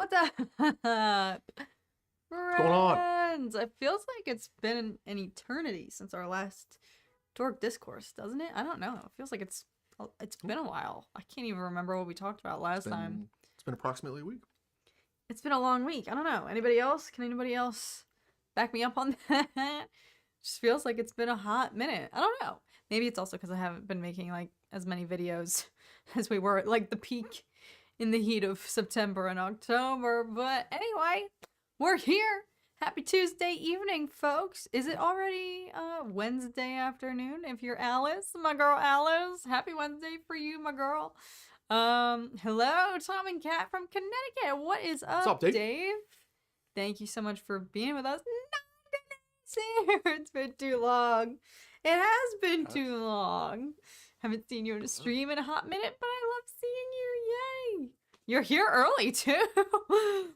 What's up? What's going on? Friends, it feels like it's been an eternity since our last Dork Discourse, doesn't it? I don't know. It feels like it's been a while. I can't even remember what we talked about last time. It's been approximately a week. It's been a long week. I don't know. Anybody else? Can anybody else back me up on that? Just feels like it's been a hot minute. I don't know. Maybe it's also because I haven't been making like as many videos as we were at like the peak in the heat of September and October. But anyway, we're here. Happy Tuesday evening, folks. Is it already Wednesday afternoon? If you're Alice, my girl Alice, happy Wednesday for you, my girl. Hello, Tom and Kat from Connecticut. What is up, What's up, Dave? Thank you so much for being with us. It's been too long. It has been too long. Haven't seen you in a stream in a hot minute, but I love seeing you. Yay! You're here early too.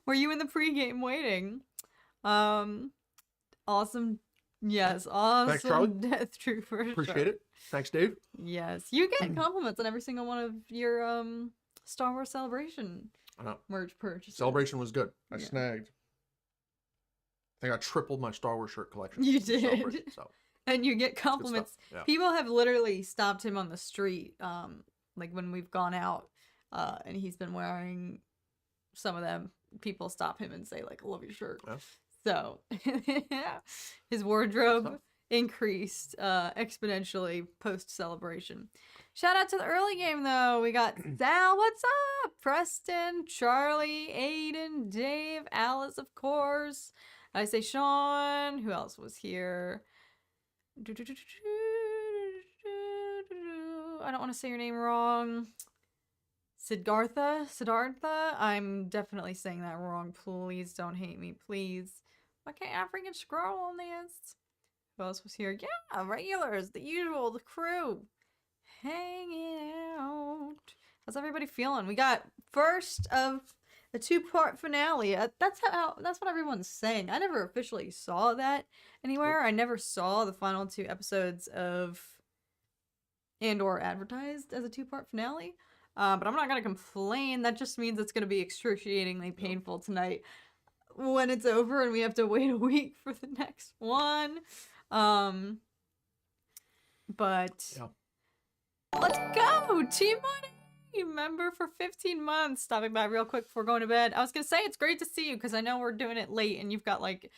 Were you in the pregame waiting? Awesome. Yes, awesome. Thanks, Charlie. Death Trooper. Appreciate it. Thanks, Dave. Yes, you get compliments on every single one of your Star Wars Celebration I know. merch purchases. Celebration was good. I Yeah. snagged. I think I tripled my Star Wars shirt collection. You for did. Celebration, so And you get compliments. Yeah. People have literally stopped him on the street, like when we've gone out, and he's been wearing some of them. People stop him and say, like, I love your shirt. Yeah. So, his wardrobe increased exponentially post-celebration. Shout out to the early game, though. We got Sal, what's up? Preston, Charlie, Aden, Dave, Alice, of course. I say Sean. Who else was here? I don't want to say your name wrong. Siddhartha? I'm definitely saying that wrong. Please don't hate me, please. Why can't I freaking scroll on this? Who else was here? Yeah, regulars, the usual, the crew. Hanging out. How's everybody feeling? We got first of a two-part finale. That's what everyone's saying. I never officially saw that anywhere. I never saw the final 2 episodes of Andor advertised as a 2-part finale. But I'm not gonna complain. That just means it's gonna be excruciatingly painful tonight when it's over and we have to wait a week for the next one. But yeah. Let's go, TMoney! Member for 15 months. Stopping by real quick before going to bed. I was gonna say it's great to see you because I know we're doing it late and you've got like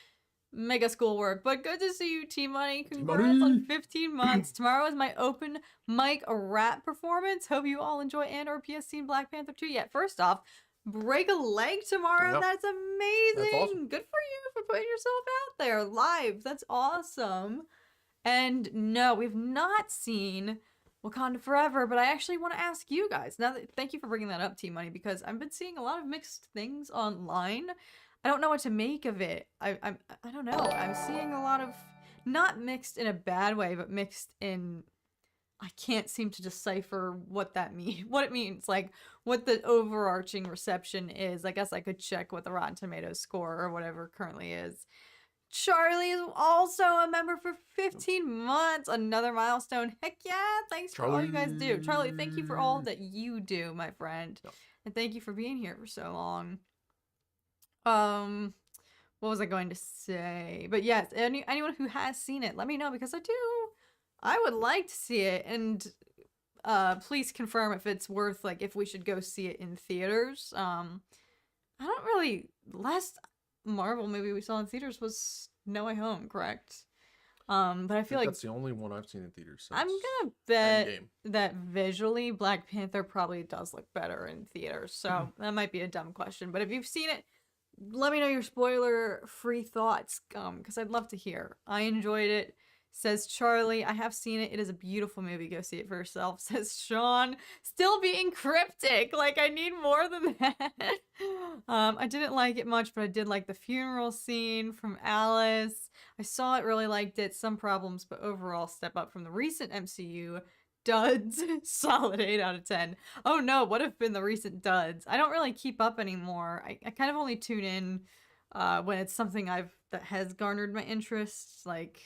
mega schoolwork, but good to see you, TMoney. Congrats on 15 months. Tomorrow is my open mic rap performance. Hope you all enjoy Andor, PSC, and Black Panther 2. Yet first off, break a leg tomorrow. Yep. That's amazing. That's awesome. Good for you for putting yourself out there live. That's awesome. And no, we've not seen Wakanda Forever, but I actually want to ask you guys. Thank you for bringing that up, TMoney, because I've been seeing a lot of mixed things online. I don't know what to make of it. I don't know. I'm seeing a lot of, not mixed in a bad way, but mixed in, I can't seem to decipher what that what it means, like what the overarching reception is. I guess I could check what the Rotten Tomatoes score or whatever currently is. Charlie is also a member for 15 months. Another milestone. Heck yeah. Thanks for all you guys do. Charlie, thank you for all that you do, my friend. Yep. And And thank you for being here for so long. What was I going to say? But yes, anyone who has seen it, let me know because I would like to see it. And please confirm if it's worth, like, if we should go see it in theaters. I don't really, last Marvel movie we saw in theaters was No Way Home, correct? But I feel like that's the only one I've seen in theaters since I'm gonna bet Endgame. that visually Black Panther probably does look better in theaters. So that might be a dumb question, but if you've seen it, let me know your spoiler-free thoughts, because I'd love to hear. I enjoyed it. Says Charlie, I have seen it. It is a beautiful movie. Go see it for yourself. Says Sean, still being cryptic. Like, I need more than that. I didn't like it much, but I did like the funeral scene from Alice. I saw it, really liked it. Some problems, but overall step up from the recent MCU duds. Solid 8 out of 10. Oh no, what have been the recent duds? I don't really keep up anymore. I kind of only tune in when it's something that has garnered my interest, like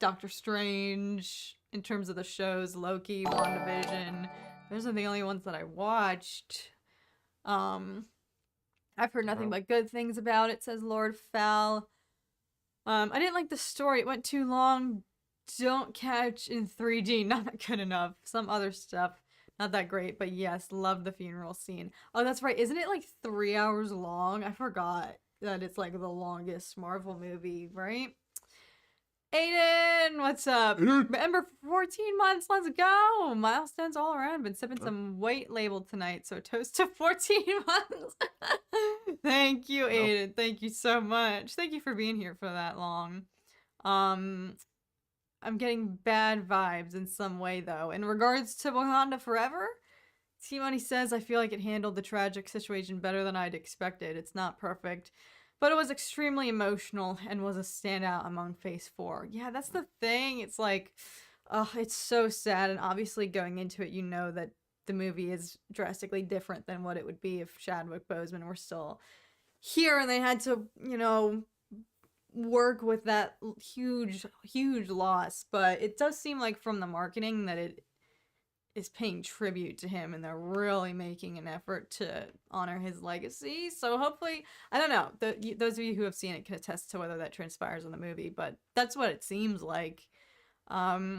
Doctor Strange, in terms of the shows, Loki, WandaVision. Those are the only ones that I watched. I I've heard nothing but good things about it, says Lord Fowl. I didn't like the story. It went too long. Don't catch in 3D. Not good enough. Some other stuff. Not that great, but yes, love the funeral scene. Oh, that's right. Isn't it like 3 hours long? I forgot that it's like the longest Marvel movie, right? Aden, what's up? Remember, 14 months, let's go! Milestones all around. Been sipping some white label tonight, so toast to 14 months. Thank you, Aden. Thank you so much. Thank you for being here for that long. I'm getting bad vibes in some way, though. In regards to Wakanda Forever, TMoney says, I feel like it handled the tragic situation better than I'd expected. It's not perfect, but it was extremely emotional and was a standout among Phase 4. Yeah, that's the thing. It's like, oh, it's so sad. And obviously going into it, you know that the movie is drastically different than what it would be if Chadwick Boseman were still here and they had to, you know, work with that huge loss. But it does seem like from the marketing that it is paying tribute to him and they're really making an effort to honor his legacy. So hopefully, I don't know, those of you who have seen it can attest to whether that transpires in the movie, but that's what it seems like. I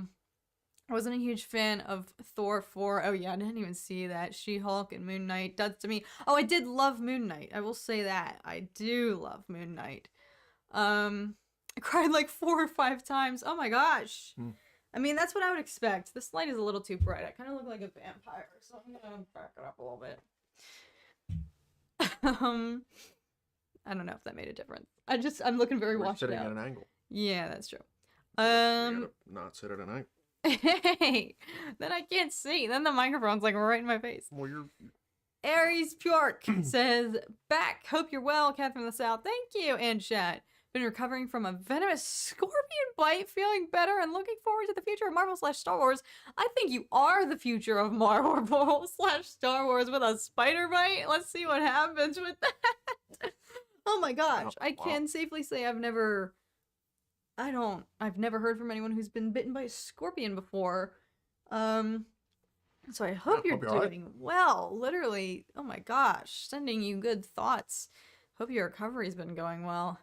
wasn't a huge fan of Thor 4. Oh yeah, I didn't even see that. She-Hulk and Moon Knight. That's to me. Oh, I did love Moon Knight. I will say that. I do love Moon Knight. I cried like 4 or 5 times. Oh my gosh. I mean, that's what I would expect. This light is a little too bright. I kind of look like a vampire, so I'm gonna back it up a little bit. I don't know if that made a difference. I'm looking very washed out. Sitting at an angle. Yeah, that's true. You gotta not sit at an angle. Hey, then I can't see. Then the microphone's like right in my face. Well, you're... Aries Pjork says, back. Hope you're well, Catherine LaSalle. Thank you, and chat. Been recovering from a venomous scorpion bite, feeling better, and looking forward to the future of Marvel/Star Wars. I think you are the future of Marvel/Star Wars with a spider bite. Let's see what happens with that. Oh my gosh. I can safely say I've never heard from anyone who's been bitten by a scorpion before. So I hope you're doing well. Literally, oh my gosh, sending you good thoughts. Hope your recovery's been going well.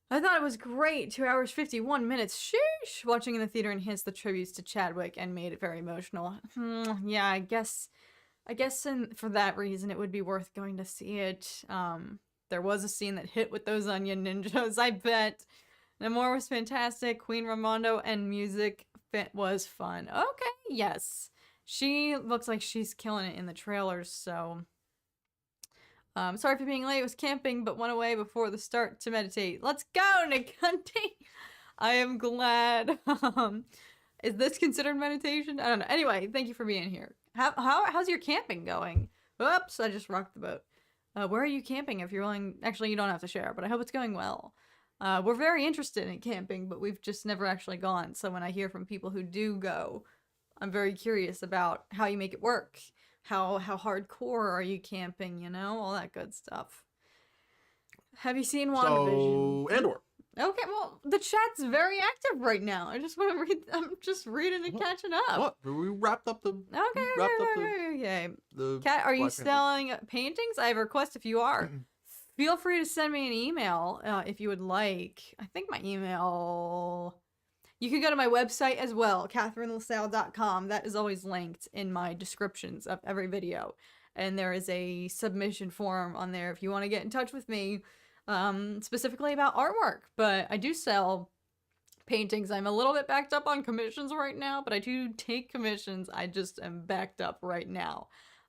I thought it was great. 2 hours, 51 minutes. Sheesh! Watching in the theater enhanced the tributes to Chadwick and made it very emotional. Yeah, I guess for that reason it would be worth going to see it. There was a scene that hit with those onion ninjas, I bet. Namor was fantastic. Queen Ramondo and music fit was fun. Okay, yes. She looks like she's killing it in the trailers, so... sorry for being late. I was camping, but went away before the start to meditate. Let's go, Nic Gundy! I am glad. Is this considered meditation? I don't know. Anyway, thank you for being here. How's your camping going? Oops, I just rocked the boat. Where are you camping if you're willing? Actually, you don't have to share, but I hope it's going well. We're very interested in camping, but we've just never actually gone. So when I hear from people who do go, I'm very curious about how you make it work. How hardcore are you camping, you know? All that good stuff. Have you seen WandaVision? So, Andor. Okay, well, the chat's very active right now. I just want to read. I'm just reading and catching up. What? We wrapped up the... Okay. Kat, are you selling paintings? I have a request if you are. Feel free to send me an email if you would like. I think my email... You can go to my website as well, CatherineLaSalle.com. That is always linked in my descriptions of every video. And there is a submission form on there if you want to get in touch with me, specifically about artwork. But I do sell paintings. I'm a little bit backed up on commissions right now, but I do take commissions. I just am backed up right now.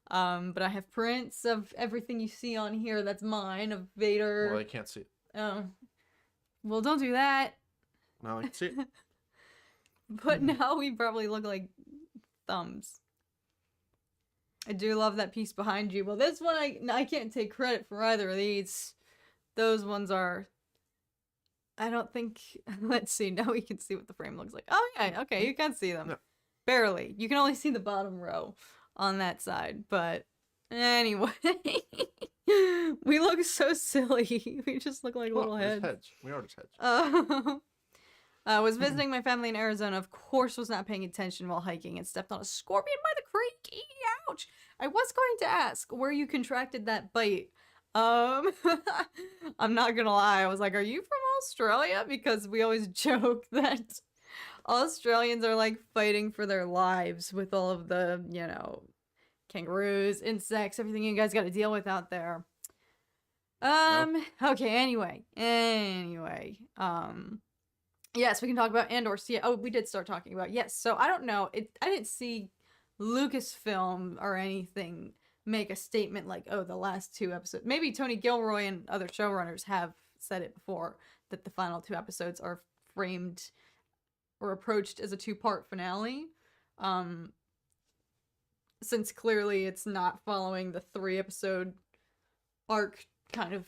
But I have prints of everything you see on here that's mine, of Vader. Well, I can't see it. Oh. Well, don't do that. Now I can see it. But now we probably look like thumbs. I do love that piece behind you. Well, this one, I can't take credit for either of these. Those ones are... I don't think... Let's see. Now we can see what the frame looks like. Oh, yeah. Okay, you can see them. No. Barely. You can only see the bottom row on that side. But anyway... we look so silly. We just look like little heads. We are just heads. Was visiting my family in Arizona. Of course, was not paying attention while hiking and stepped on a scorpion by the creek. Ouch! I was going to ask where you contracted that bite. I'm not gonna lie. I was like, "Are you from Australia?" Because we always joke that Australians are like fighting for their lives with all of the, kangaroos, insects, everything you guys got to deal with out there. Okay, anyway. Yes, we can talk about Andor. See, we did start talking about, yes. So I don't know. I didn't see Lucasfilm or anything make a statement like, oh, the last 2 episodes. Maybe Tony Gilroy and other showrunners have said it before, that the final 2 episodes are framed or approached as a 2-part finale. Since clearly it's not following the 3-episode arc kind of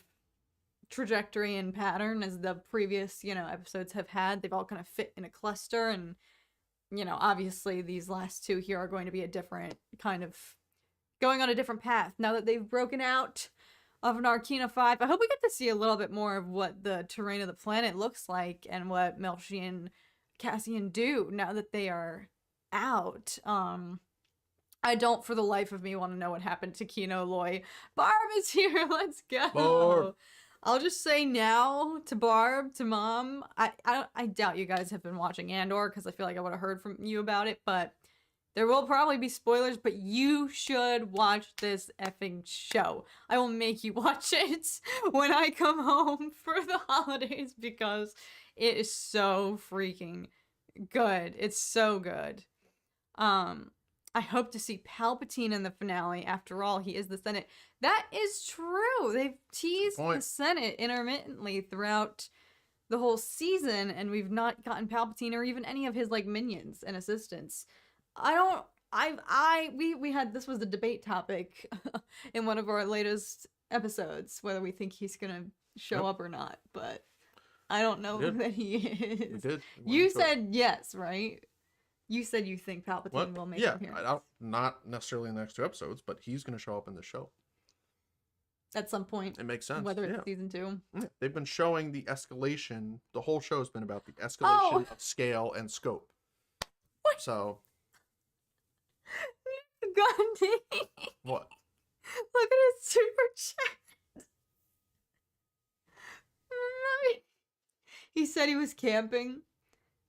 trajectory and pattern as the previous, episodes have had. They've all kind of fit in a cluster, and, obviously these last 2 here are going to be a different kind of going on a different path now that they've broken out of an Arcana 5. I hope we get to see a little bit more of what the terrain of the planet looks like and what Melshi and Cassian do now that they are out. I don't for the life of me want to know what happened to Kino Loy. Barb is here. Let's go. Barb. I'll just say now to Barb, to Mom, I doubt you guys have been watching Andor because I feel like I would have heard from you about it, but there will probably be spoilers, but you should watch this effing show. I will make you watch it when I come home for the holidays because it is so freaking good. It's so good. I hope to see Palpatine in the finale. After all, he is the Senate. That is true. They've teased the Senate intermittently throughout the whole season, and we've not gotten Palpatine or even any of his like minions and assistants. We had, this was the debate topic in one of our latest episodes, whether we think he's gonna show up or not, but I don't know that he is. We did. You said yes, right? You said you think Palpatine will make an appearance. Not necessarily in the next 2 episodes, but he's going to show up in the show. At some point. It makes sense. Whether it's season 2. Yeah. They've been showing the escalation. The whole show's been about the escalation of scale and scope. What? So. Gundy. What? Look at his super chat. He said he was camping.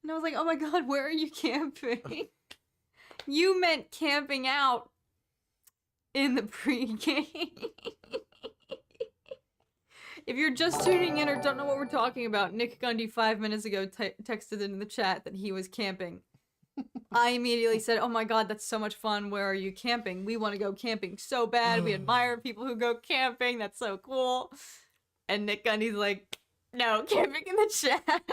And I was like, oh my god, where are you camping? You meant camping out in the pregame. If you're just tuning in or don't know what we're talking about, Nic Gundy 5 minutes ago texted in the chat that he was camping. I immediately said, oh my god, that's so much fun. Where are you camping? We want to go camping so bad. We admire people who go camping. That's so cool. And Nic Gundy's like, no, camping in the chat.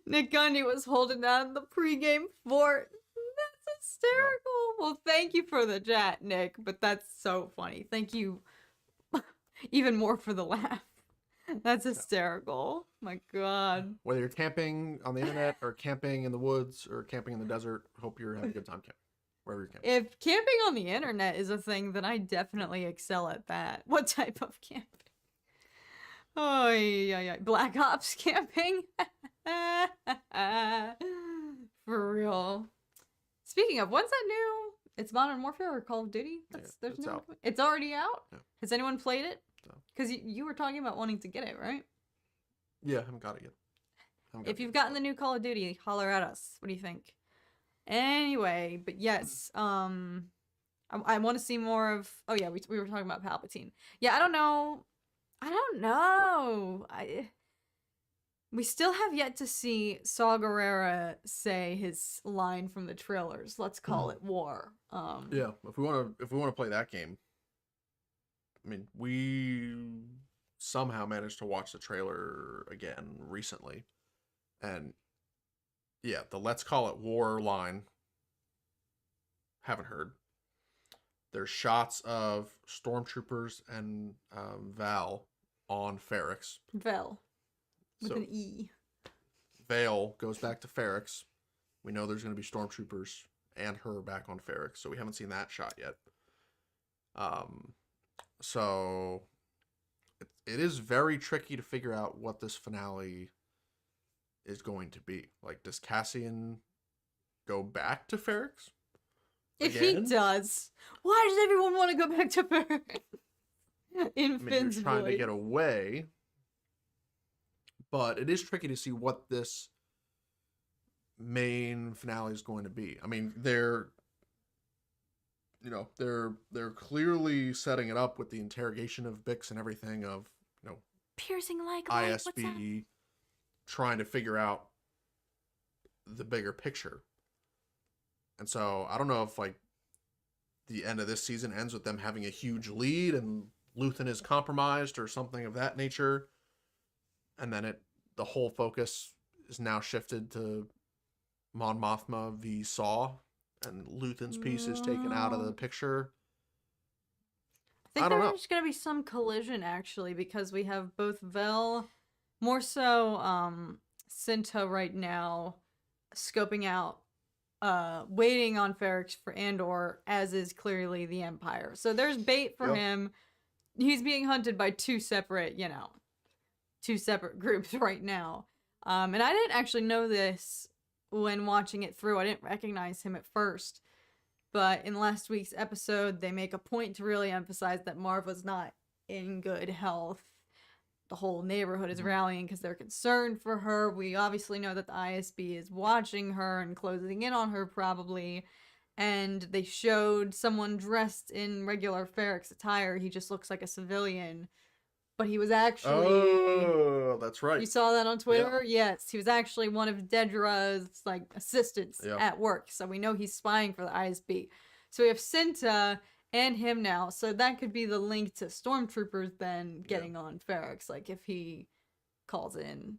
Nic Gundy was holding down the pregame fort. That's hysterical. Well, thank you for the chat, Nick, but that's so funny. Thank you even more for the laugh. That's hysterical. My god. Whether you're camping on the internet or camping in the woods or camping in the desert, hope you're having a good time camping. Wherever you're camping. If camping on the internet is a thing, then I definitely excel at that. What type of camping? Oh, yeah. Black Ops camping? For real. Speaking of, when's that new? It's Modern Warfare or Call of Duty? It's out. It's already out? Yeah. Has anyone played it? No. Because you were talking about wanting to get it, right? Yeah, I haven't got it yet. If you've gotten the new Call of Duty, holler at us. What do you think? Anyway, but yes, I want to see more of... Oh yeah, we were talking about Palpatine. Yeah, I don't know. We still have yet to see Saw Gerrera say his line from the trailers. Let's call it war. Yeah, if we want to play that game, I mean, we somehow managed to watch the trailer again recently, and yeah, the "Let's call it war" line. Haven't heard. There's shots of stormtroopers and Val on Ferrix. Vel. With an E. Vale goes back to Ferrix. We know there's going to be stormtroopers and her back on Ferrix, so we haven't seen that shot yet. So it is very tricky to figure out what this finale is going to be. Like, does Cassian go back to Ferrix? If he does, why does everyone want to go back to Ferrix? In I mean, Finn's you're trying to voice. get away, but it is tricky to see what this main finale is going to be. I mean, they're clearly setting it up with the interrogation of Bix and everything of, Piercing like light. What's that? ISB trying to figure out the bigger picture. And so I don't know if like the end of this season ends with them having a huge lead and Luthen is compromised or something of that nature. And then the whole focus is now shifted to Mon Mothma v Saw, and Luthen's piece is taken out of the picture. I think there's going to be some collision, actually, because we have both Vel, more so Cinta right now, scoping out, waiting on Ferrix for Andor, as is clearly the Empire. So there's bait for him. He's being hunted by two separate groups right now. And I didn't actually know this when watching it through. I didn't recognize him at first. But in last week's episode, they make a point to really emphasize that Marva's not in good health. The whole neighborhood is rallying because they're concerned for her. We obviously know that the ISB is watching her and closing in on her probably. And they showed someone dressed in regular Ferrix attire. He just looks like a civilian. But he was actually... Oh, that's right. You saw that on Twitter? Yeah. Yes. He was actually one of Dedra's, assistants at work. So we know he's spying for the ISB. So we have Cinta and him now. So that could be the link to stormtroopers then getting on Ferrix. Like, if he calls in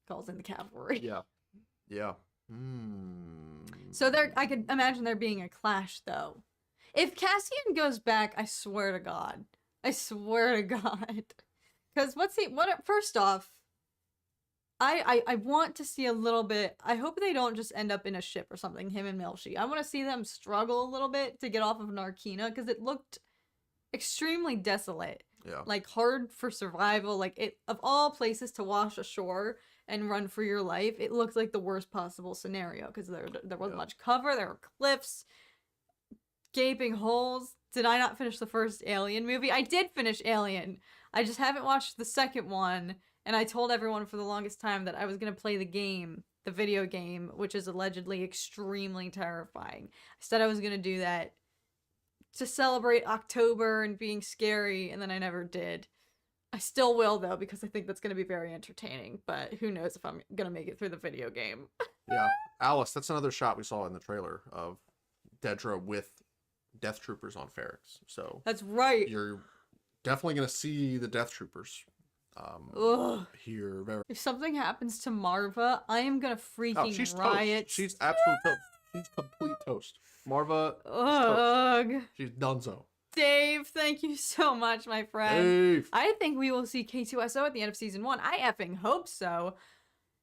the cavalry. Yeah. Yeah. So I could imagine there being a clash, though. If Cassian goes back, I swear to God. Because first off, I want to see a little bit, I hope they don't just end up in a ship or something, him and Melshi. I want to see them struggle a little bit to get off of Narkina, because it looked extremely desolate. Yeah. Like, hard for survival. Like, of all places to wash ashore and run for your life, it looked like the worst possible scenario, because there wasn't much cover, there were cliffs, gaping holes. Did I not finish the first Alien movie? I did finish Alien. I just haven't watched the second one, and I told everyone for the longest time that I was going to play the video game, which is allegedly extremely terrifying. I said I was going to do that to celebrate October and being scary, and then I never did. I still will, though, because I think that's going to be very entertaining, but who knows if I'm going to make it through the video game. Yeah. Alice, that's another shot we saw in the trailer of Dedra with Death Troopers on Ferrix. So that's right. You're definitely going to see the Death Troopers here very... If something happens to Marva, I am going to freaking she's riot. Toast. She's absolute toast. She's complete toast. Marva is toast. She's donezo. Dave, thank you so much, my friend. Dave. I think we will see K2SO at the end of season 1. I effing hope so.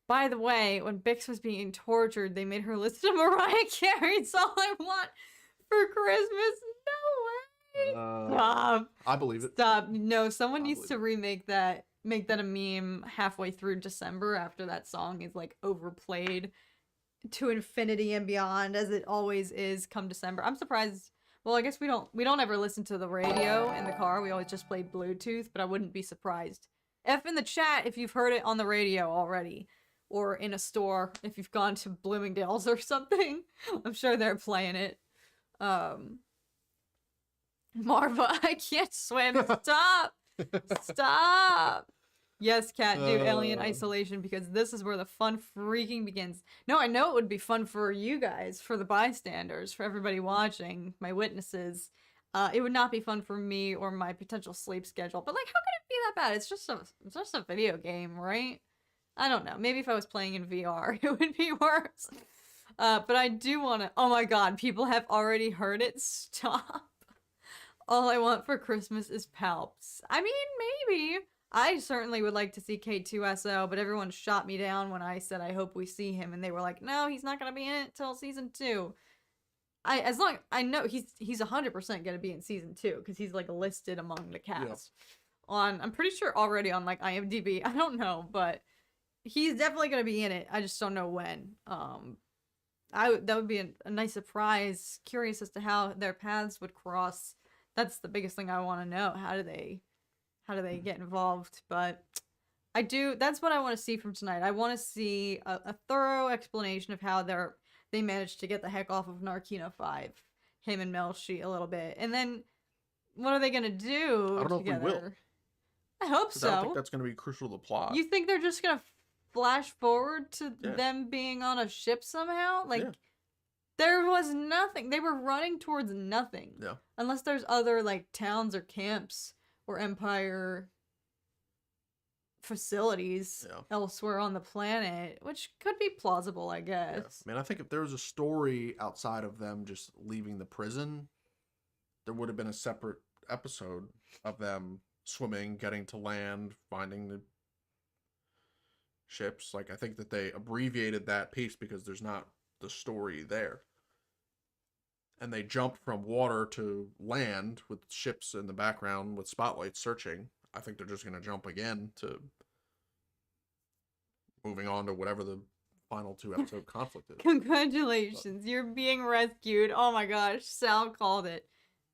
By the way, when Bix was being tortured, they made her listen to Mariah Carey's All I Want for Christmas. No way. Stop. I believe it. Stop. No, someone needs to remake that. Make that a meme halfway through December after that song is overplayed to infinity and beyond, as it always is come December. I'm surprised. Well, I guess we don't ever listen to the radio in the car. We always just play Bluetooth, but I wouldn't be surprised. F in the chat if you've heard it on the radio already, or in a store if you've gone to Bloomingdale's or something. I'm sure they're playing it. Marva, I can't swim. Stop. Stop. Yes, Cat, do Alien Isolation, because this is where the fun freaking begins. No, I know it would be fun for you guys, for the bystanders, for everybody watching, my witnesses. It would not be fun for me or my potential sleep schedule. But how could it be that bad? It's just a video game, right? I don't know. Maybe if I was playing in VR, it would be worse. But I do want to... Oh my god, people have already heard it. Stop. All I want for Christmas is Palps. I mean, maybe. I certainly would like to see K2SO, but everyone shot me down when I said I hope we see him, and they were like, no, he's not going to be in it till season 2. I know he's 100% going to be in season 2, because he's listed among the cast. Yeah. I'm pretty sure already on IMDb. I don't know, but he's definitely going to be in it. I just don't know when. That would be a nice surprise. Curious as to how their paths would cross. That's the biggest thing I want to know. How do they how do they get involved? But that's what I want to see from tonight. I want to see a thorough explanation of how they managed to get the heck off of Narkina 5, him and Melshi a little bit. And then what are they going to do I don't know together? if we will. I hope 'Cause so. I don't think that's going to be crucial to the plot. You think they're just going to flash forward to them being on a ship somehow? Like, there was nothing. They were running towards nothing. Yeah. Unless there's other, like, towns or camps or Empire facilities elsewhere on the planet, which could be plausible, I guess. I mean, I think if there was a story outside of them just leaving the prison, there would have been a separate episode of them swimming, getting to land, finding the ships. Like, I think that they abbreviated that piece because there's not the story there. And they jumped from water to land with ships in the background with spotlights searching. I think they're just going to jump again to moving on to whatever the final 2-episode conflict is. Congratulations, you're being rescued. Oh my gosh, Sal called it.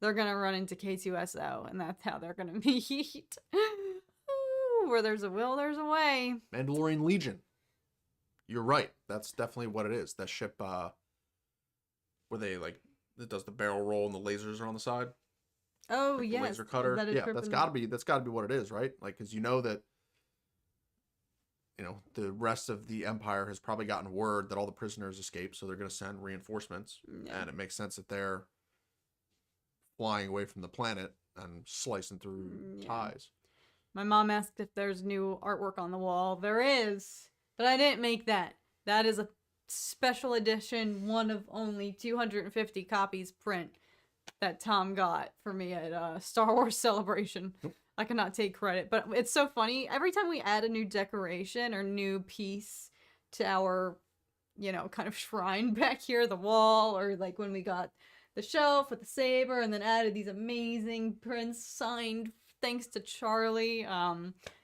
They're going to run into K2SO, and that's how they're going to meet. Ooh, where there's a will, there's a way. Mandalorian Legion. You're right. That's definitely what it is. That ship, where they, like, it does the barrel roll and the lasers are on the side. Oh, like yes. the laser cutter. Yeah, that's gotta be what it is, right? Like, because you know that, the rest of the Empire has probably gotten word that all the prisoners escaped, so they're going to send reinforcements. Yeah. And it makes sense that they're flying away from the planet and slicing through ties. My mom asked if there's new artwork on the wall. There is, but I didn't make that. That is a special edition, one of only 250 copies print that Tom got for me at Star Wars Celebration. I cannot take credit, but it's so funny. Every time we add a new decoration or new piece to our, kind of shrine back here, the wall, or like when we got the shelf with the saber and then added these amazing prints signed thanks to Charlie.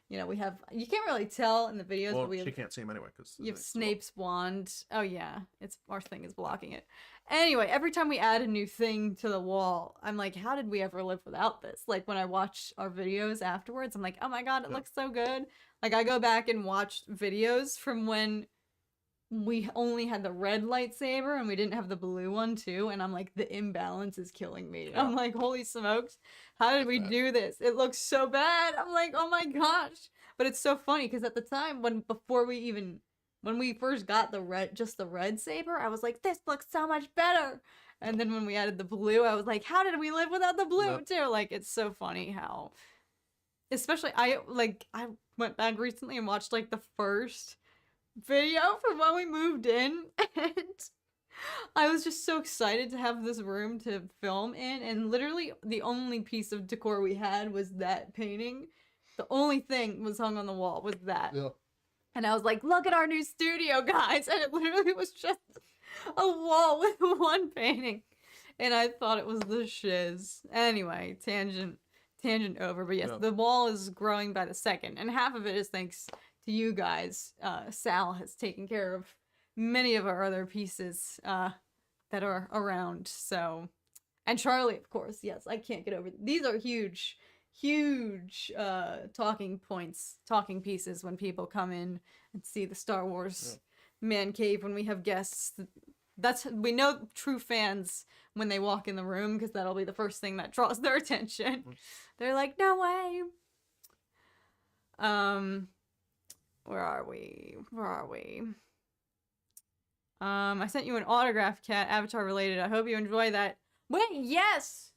We have, you can't really tell in the videos, Well, but she can't see him anyway. You have Snape's wand. Oh yeah, our thing is blocking it. Anyway, every time we add a new thing to the wall, I'm like, how did we ever live without this? Like, when I watch our videos afterwards, I'm like, oh my god, it looks so good. Like, I go back and watch videos from when we only had the red lightsaber and we didn't have the blue one too, and I'm like, the imbalance is killing me. Yeah. I'm like, holy smokes, how did we do this? It looks so bad. I'm like, oh my gosh. But it's so funny because at the time when we first got the red saber, I was like, this looks so much better. And then when we added the blue, I was like, how did we live without the blue too? Like, it's so funny how, especially I went back recently and watched like the first video from when we moved in, and I was just so excited to have this room to film in, and literally the only piece of decor we had was that painting. The only thing was hung on the wall was that. Yeah. And I was like, look at our new studio, guys. And it literally was just a wall with one painting. And I thought it was the shiz. Anyway, tangent over. But yes, the wall is growing by the second. And half of it is thanks to you guys. Sal has taken care of many of our other pieces that are around. So, and Charlie, of course. Yes, I can't get over. These are huge talking pieces when people come in and see the Star Wars man cave when we have guests. We know true fans when they walk in the room, because that'll be the first thing that draws their attention. They're like, no way. Where are we? I sent you an autograph, Cat, Avatar related. I hope you enjoy that. Wait, yes!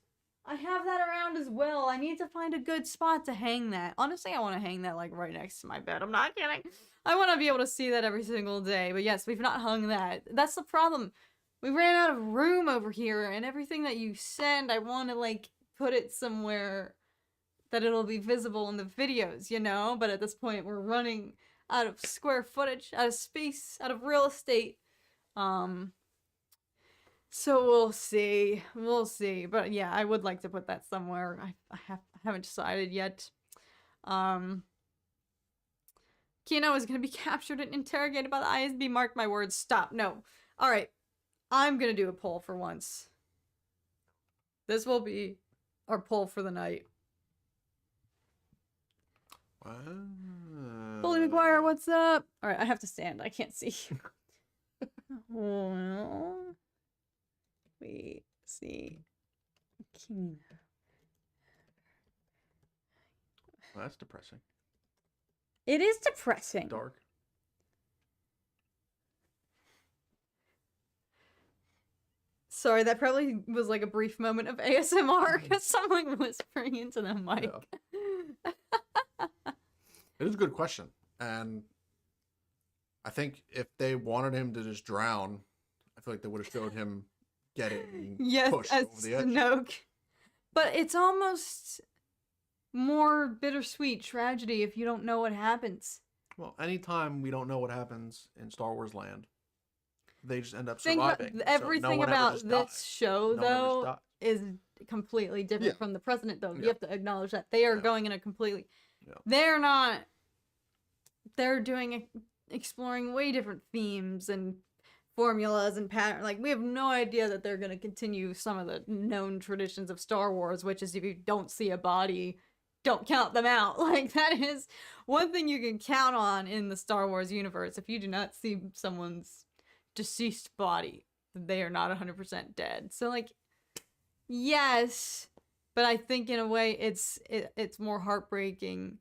I have that around as well. I need to find a good spot to hang that. Honestly, I want to hang that, like, right next to my bed. I'm not kidding. I want to be able to see that every single day. But yes, we've not hung that. That's the problem. We ran out of room over here, and everything that you send, I want to, like, put it somewhere that it'll be visible in the videos, But at this point, we're running out of square footage, out of space, out of real estate. So we'll see. But yeah, I would like to put that somewhere. I haven't decided yet. Kino is going to be captured and interrogated by the ISB. Mark my words. Stop. No. All right. I'm going to do a poll for once. This will be our poll for the night. Bully McGuire, what's up? All right, I have to stand. I can't see. Well, we see. Well, that's depressing. It is depressing. Dark. Sorry, that probably was like a brief moment of ASMR because someone whispering into the mic. Yeah. It is a good question. And I think if they wanted him to just drown, I feel like they would have showed him getting pushed as over the edge. Snoke. But it's almost more bittersweet tragedy if you don't know what happens. Well, anytime we don't know what happens in Star Wars land, they just end up surviving. Everything about this show, though, is completely different from the precedent, though. Yeah. You have to acknowledge that. They are going in a completely... Yeah. They're not... They're doing... exploring way different themes and formulas and patterns. Like, we have no idea that they're going to continue some of the known traditions of Star Wars, which is if you don't see a body, don't count them out. Like, that is one thing you can count on in the Star Wars universe. If you do not see someone's deceased body, they are not 100% dead. So, like, yes, but I think in a way it's more heartbreaking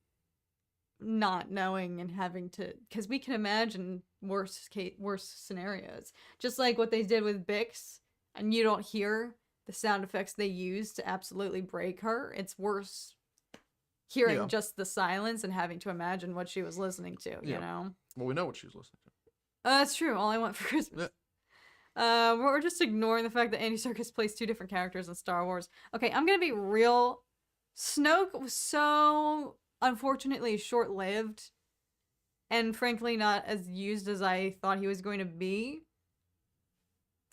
not knowing and having to, because we can imagine worse scenarios, just like what they did with Bix, and you don't hear the sound effects they use to absolutely break her. It's worse hearing just the silence and having to imagine what she was listening to, you know? Well, we know what she was listening to. That's true. All I Want for Christmas. Yeah. We're just ignoring the fact that Andy Serkis plays two different characters in Star Wars. Okay, I'm gonna be real. Snoke was so unfortunately short-lived and frankly not as used as I thought he was going to be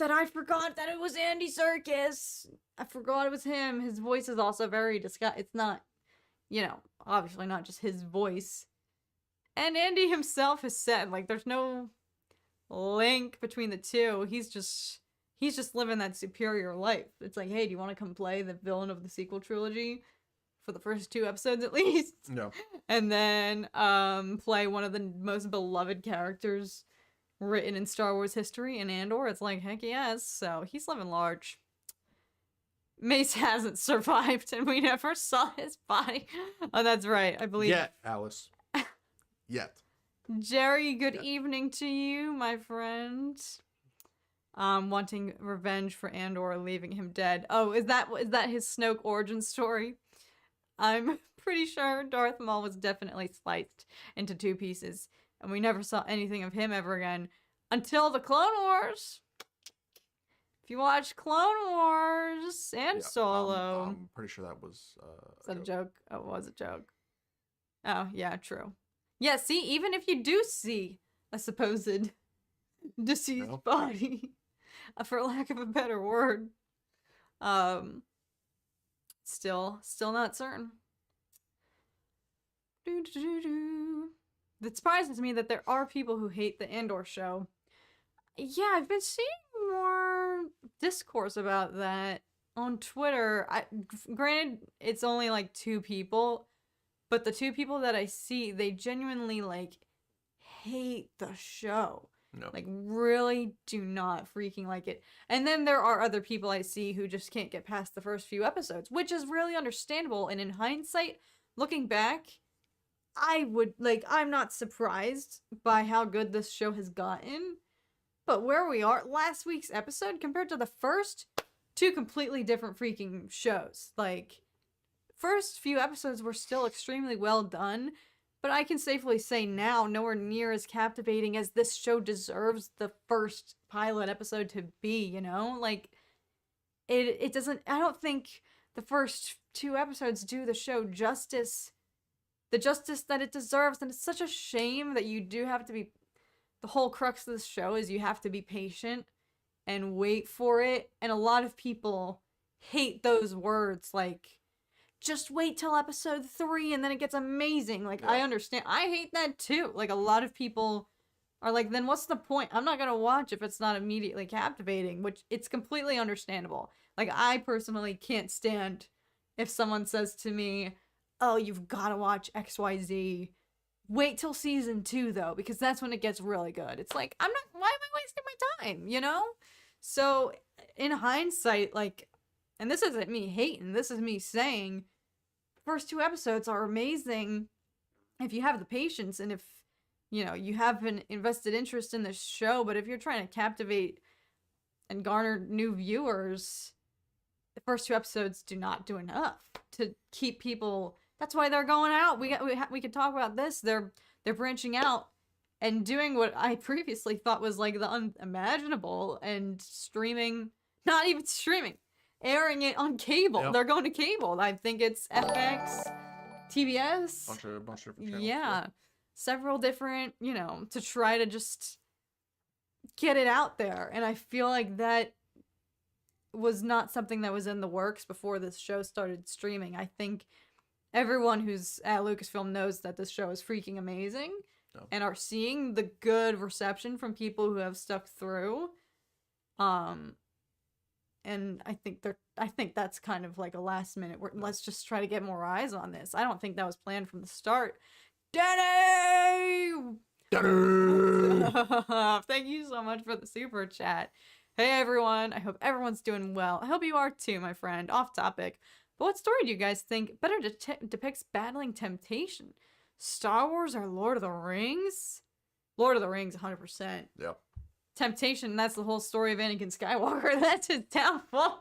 that I forgot that it was Andy Serkis. I forgot it was him. His voice is also very it's not, you know, obviously not just his voice. And Andy himself has said, like, there's no link between the two. He's just living that superior life. It's like, hey, do you want to come play the villain of the sequel trilogy for the first 2 episodes at least? No. And then play one of the most beloved characters written in Star Wars history in Andor. It's like, heck yes. So he's living large. Mace hasn't survived and we never saw his body. Oh, that's right. I believe. Yet, Alice. Yet. Jerry, good evening to you, my friend. Wanting revenge for Andor, leaving him dead. Oh, is that his Snoke origin story? I'm pretty sure Darth Maul was definitely sliced into 2 pieces, and we never saw anything of him ever again until the Clone Wars. If you watch Clone Wars and Solo, I'm pretty sure that was is that a joke? Oh, it was a joke. Oh, yeah, true. Yeah, see, even if you do see a supposed deceased body, for lack of a better word, still not certain. It surprises me that there are people who hate the Andor show. Yeah, I've been seeing more discourse about that on Twitter. Granted, it's only like 2 people, but the 2 people that I see, they genuinely, like, hate the show. No. Like, really do not freaking like it. And then there are other people I see who just can't get past the first few episodes, which is really understandable. And in hindsight, looking back, I'm not surprised by how good this show has gotten. But where we are, last week's episode compared to the first, 2 completely different freaking shows. Like, first few episodes were still extremely well done, but I can safely say now, nowhere near as captivating as this show deserves the first pilot episode to be, you know? Like, it doesn't, I don't think the first 2 episodes do the show justice, the justice that it deserves, and it's such a shame that you do have to be, the whole crux of this show is you have to be patient and wait for it, and a lot of people hate those words, like, just wait till episode 3 and then it gets amazing. Like, I understand. I hate that too. Like, a lot of people are like, then what's the point? I'm not gonna watch if it's not immediately captivating, which it's completely understandable. Like, I personally can't stand if someone says to me, oh, you've got to watch XYZ. Wait till season 2 though, because that's when it gets really good. It's like, why am I wasting my time, you know? So in hindsight, like, and this isn't me hating, this is me saying, first 2 episodes are amazing if you have the patience and if, you know, you have an invested interest in this show. But if you're trying to captivate and garner new viewers, the first 2 episodes do not do enough to keep people. That's why they're going out. We could talk about this. They're branching out and doing what I previously thought was like the unimaginable, and streaming, not even streaming, airing it on cable. Yep. They're going to cable. I think it's FX, TBS, bunch of different channels. Yeah, several different, you know, to try to just get it out there. And I feel like that was not something that was in the works before this show started streaming. I think everyone who's at Lucasfilm knows that this show is freaking amazing. No. And are seeing the good reception from people who have stuck through. And I think that's kind of like a last minute, let's just try to get more eyes on this. I don't think that was planned from the start. Danny! Thank you so much for the super chat. Hey everyone, I hope everyone's doing well. I hope you are too, my friend. Off topic, but what story do you guys think better depicts battling temptation? Star Wars or Lord of the Rings? Lord of the Rings, 100%. Yep. Temptation, that's the whole story of Anakin Skywalker. That's his downfall.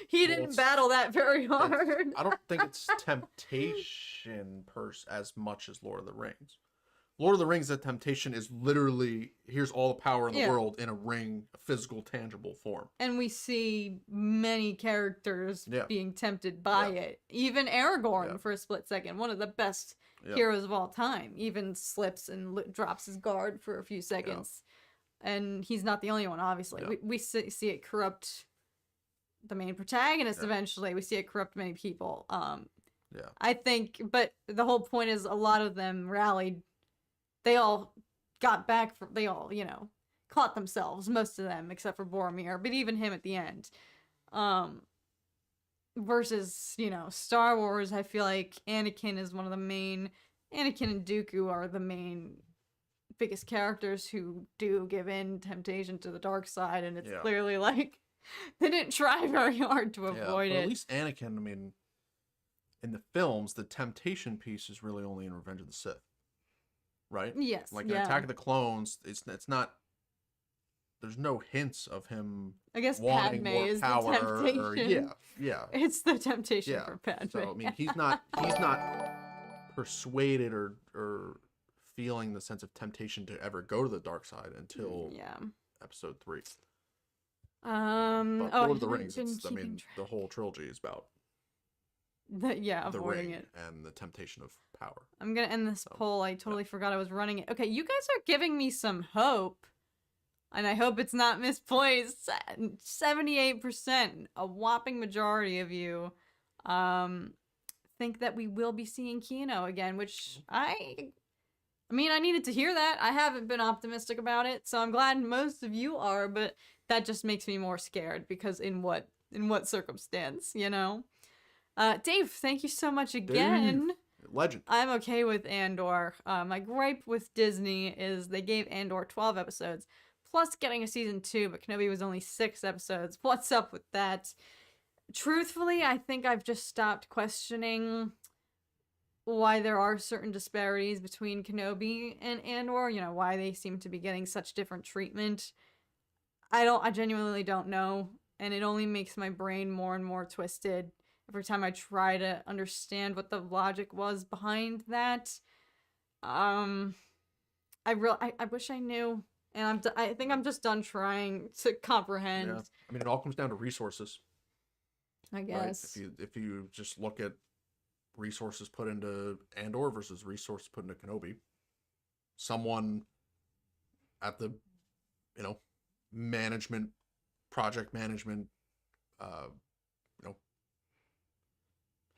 He didn't battle that very hard. I don't think it's temptation as much as Lord of the Rings. Lord of the Rings, the temptation is literally, here's all the power in the world in a ring, a physical, tangible form. And we see many characters being tempted by it. Even Aragorn, for a split second, one of the best heroes of all time, even slips and drops his guard for a few seconds. And he's not the only one, obviously. We see it corrupt the main protagonist eventually. We see it corrupt many people. I think, but the whole point is a lot of them rallied. They all got back, they all, you know, caught themselves, most of them, except for Boromir, but even him at the end. Versus, you know, Star Wars, I feel like Anakin is one of the main, Anakin and Dooku are the main biggest characters who do give in temptation to the dark side, and it's clearly like, they didn't try very hard to avoid it. At least Anakin, I mean, in the films, the temptation piece is really only in Revenge of the Sith. Right? Yes. Like in Attack of the Clones, it's not. There's no hints of him. I guess wanting Padme more is power, the temptation. Yeah. It's the temptation for Padme. So I mean, he's not persuaded or feeling the sense of temptation to ever go to the dark side until Episode 3. But Lord of the Rings, the whole trilogy is about. Avoiding it and the temptation of power. I'm gonna end this poll. I totally forgot I was running it. Okay, you guys are giving me some hope, and I hope it's not misplaced. 78%, a whopping majority of you, think that we will be seeing Kino again, which I mean, I needed to hear that. I haven't been optimistic about it, so I'm glad most of you are, but that just makes me more scared, because in what circumstance, you know? Dave, thank you so much again. Dave, legend. I'm okay with Andor. My gripe with Disney is they gave Andor 12 episodes, plus getting a season 2, but Kenobi was only 6 episodes. What's up with that? Truthfully, I think I've just stopped questioning why there are certain disparities between Kenobi and Andor, you know, why they seem to be getting such different treatment. I genuinely don't know, and it only makes my brain more and more twisted every time I try to understand what the logic was behind that. I wish I knew, and I think I'm just done trying to comprehend. Yeah. I mean, it all comes down to resources. I guess. Right? If you just look at resources put into Andor versus resources put into Kenobi, someone at the, you know, project management,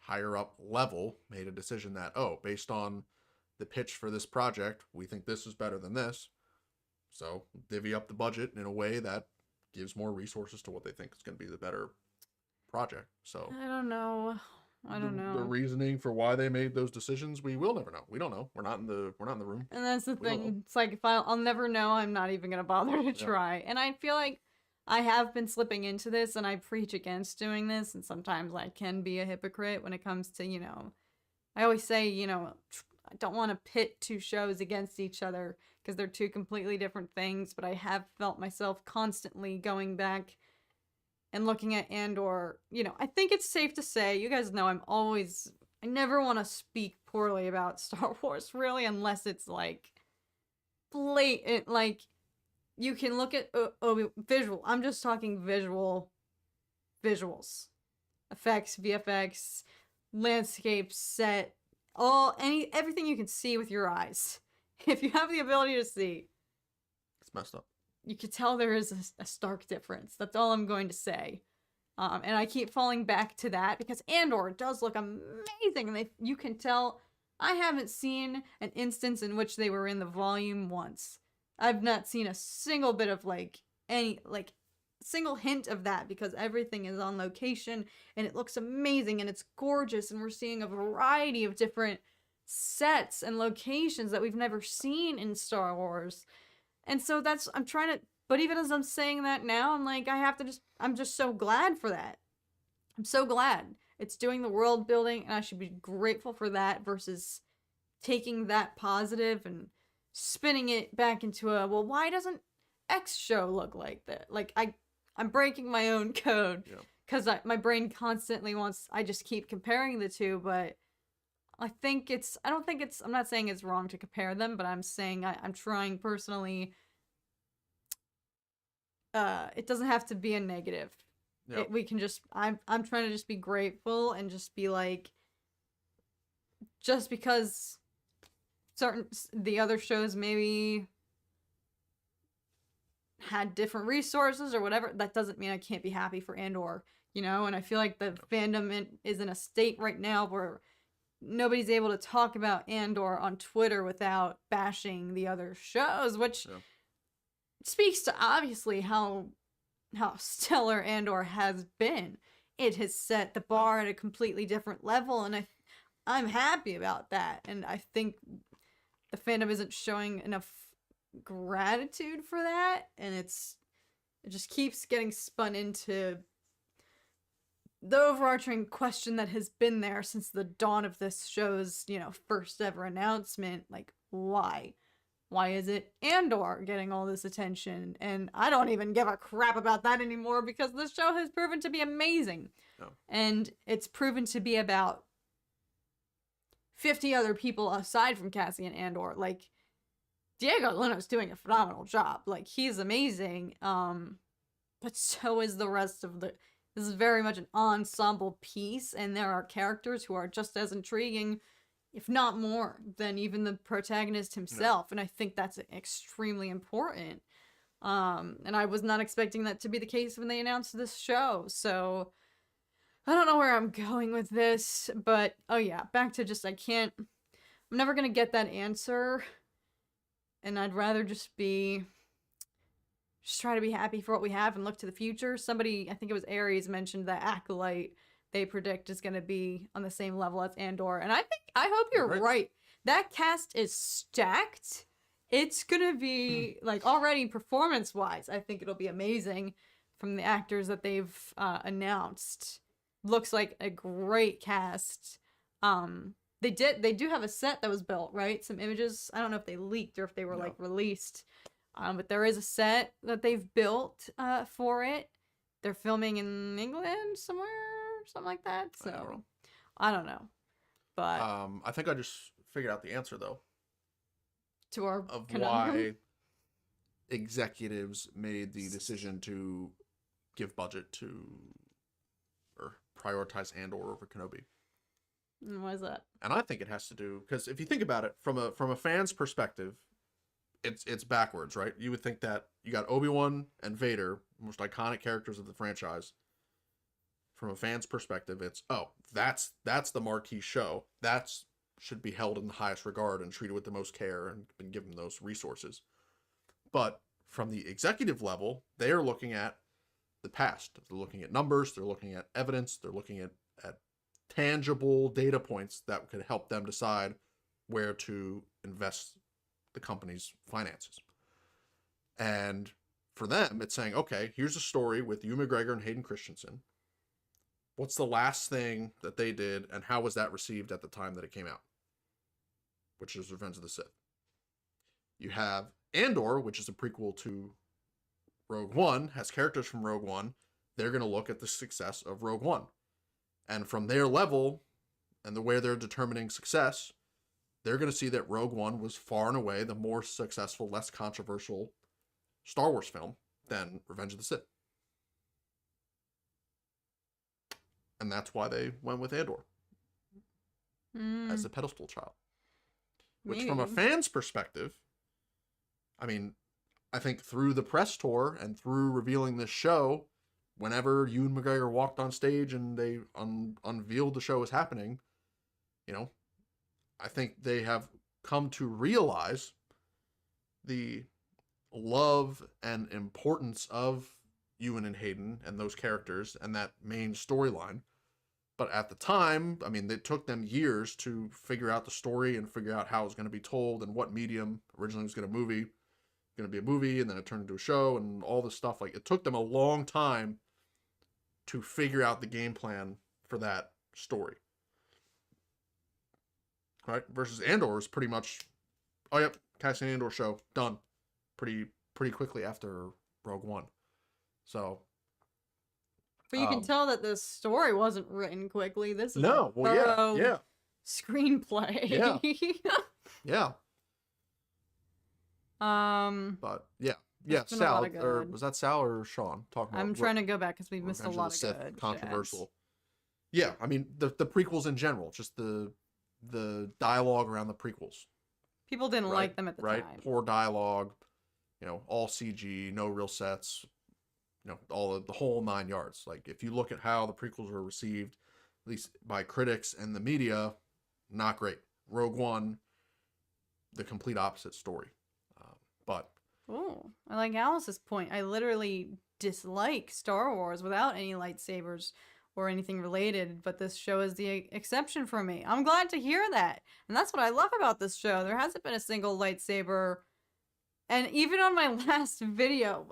higher up level made a decision that, based on the pitch for this project, we think this is better than this. So divvy up the budget in a way that gives more resources to what they think is going to be the better project. So I don't know. I don't know. The reasoning for why they made those decisions, we will never know. We don't know. We're not in the room. And that's the We don't know. thing. It's like if I'll never know, I'm not even gonna bother to try. And I feel like I have been slipping into this, and I preach against doing this. And sometimes I can be a hypocrite when it comes to, you know, I always say, you know, I don't want to pit two shows against each other because they're two completely different things. But I have felt myself constantly going back and looking at Andor. You know, I think it's safe to say, you guys know I never want to speak poorly about Star Wars, really, unless it's like blatant. Like, you can look at visual. I'm just talking visuals, effects, VFX, landscape, set, everything you can see with your eyes. If you have the ability to see, It's messed up. you could tell there is a stark difference. That's all I'm going to say. And I keep falling back to that because Andor does look amazing, and you can tell. I haven't seen an instance in which they were in the volume once. I've not seen a single bit of single hint of that, because everything is on location and it looks amazing and it's gorgeous, and we're seeing a variety of different sets and locations that we've never seen in Star Wars. And so but even as I'm saying that now, I'm like, I'm just so glad for that. I'm so glad it's doing the world building, and I should be grateful for that versus taking that positive and spinning it back into well, why doesn't X show look like that? Like, I'm breaking my own code because my brain constantly I just keep comparing the two, but I'm not saying it's wrong to compare them, but I'm saying I'm trying personally. It doesn't have to be a negative. Yep. We can just, I'm trying to just be grateful and just be like, just because the other shows maybe had different resources or whatever, that doesn't mean I can't be happy for Andor, you know? And I feel like the fandom is in a state right now where nobody's able to talk about Andor on Twitter without bashing the other shows, which speaks to obviously how stellar Andor has been. It has set the bar at a completely different level, and I'm happy about that. And I think the fandom isn't showing enough gratitude for that, and it just keeps getting spun into the overarching question that has been there since the dawn of this show's, you know, first ever announcement. Like, why? Why is it Andor getting all this attention? And I don't even give a crap about that anymore, because this show has proven to be amazing. No. And it's proven to be about 50 other people aside from Cassian Andor. Like, Diego Luna's doing a phenomenal job. Like, he's amazing. But so is the rest of this is very much an ensemble piece, and there are characters who are just as intriguing, if not more, than even the protagonist himself. And I think that's extremely important. And I was not expecting that to be the case when they announced this show. So I don't know where I'm going with this, but back to just, I'm never going to get that answer. And I'd rather just try to be happy for what we have and look to the future. Somebody, I think it was Aries, mentioned that Acolyte they predict is going to be on the same level as Andor. And I hope you're right. That cast is stacked. It's going to be, like, already performance-wise, I think it'll be amazing from the actors that they've announced. Looks like a great cast. They do have a set that was built, right? Some images. I don't know if they leaked or if they were like released. But there is a set that they've built for it. They're filming in England somewhere, something like that. So I don't know. But I think I just figured out the answer, though, to our of conundrum. why executives made the decision to give budget to or prioritize Andor over Kenobi. Why is that? And I think it has to do, because if you think about it from a fan's perspective, it's backwards, right? You would think that you got Obi-Wan and Vader, most iconic characters of the franchise. From a fan's perspective, it's, that's the marquee show. That's should be held in the highest regard and treated with the most care and been given those resources. But from the executive level, they are looking at the past. They're looking at numbers. They're looking at evidence. They're looking at tangible data points that could help them decide where to invest the company's finances. And for them, it's saying, okay, here's a story with Ewan McGregor and Hayden Christensen. What's the last thing that they did, and how was that received at the time that it came out? Which is Revenge of the Sith. You have Andor, which is a prequel to Rogue One, has characters from Rogue One. They're going to look at the success of Rogue One. And from their level and the way they're determining success, they're going to see that Rogue One was far and away the more successful, less controversial Star Wars film than Revenge of the Sith. And that's why they went with Andor as the pedestal child. Which, from a fan's perspective, I mean, I think through the press tour and through revealing this show, whenever Ewan McGregor walked on stage and they unveiled the show was happening, you know, I think they have come to realize the love and importance of Ewan and Hayden and those characters and that main storyline. But at the time, I mean, it took them years to figure out the story and figure out how it was going to be told and what medium. Originally it was going to be a movie, and then it turned into a show and all this stuff. Like, it took them a long time to figure out the game plan for that story. Right? Versus Andor is pretty much, oh yep, Cassian Andor show, done. Pretty quickly after Rogue One. So, but you can tell that this story wasn't written quickly. This is no, a thorough yeah. screenplay. Yeah. Yeah. But yeah, Sal, or was that Sal or Sean talking about? I'm trying to go back because we missed a lot of Sith, good. controversial. Yeah, I mean the prequels in general, just the dialogue around the prequels. People didn't like them at the time. Poor dialogue, you know, all CG, no real sets, you know, all of the whole 9 yards. Like, if you look at how the prequels were received, at least by critics and the media, not great. Rogue One, the complete opposite story. But oh, I like Alice's point. I literally dislike Star Wars without any lightsabers or anything related, but this show is the exception for me. I'm glad to hear that. And that's what I love about this show. There hasn't been a single lightsaber. And even on my last video,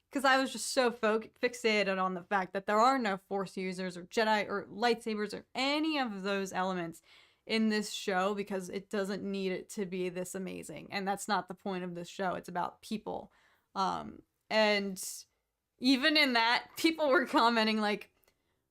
because I was just so fixated on the fact that there are no Force users or Jedi or lightsabers or any of those elements in this show, because it doesn't need it to be this amazing. And that's not the point of this show. It's about people. And even in that, people were commenting like,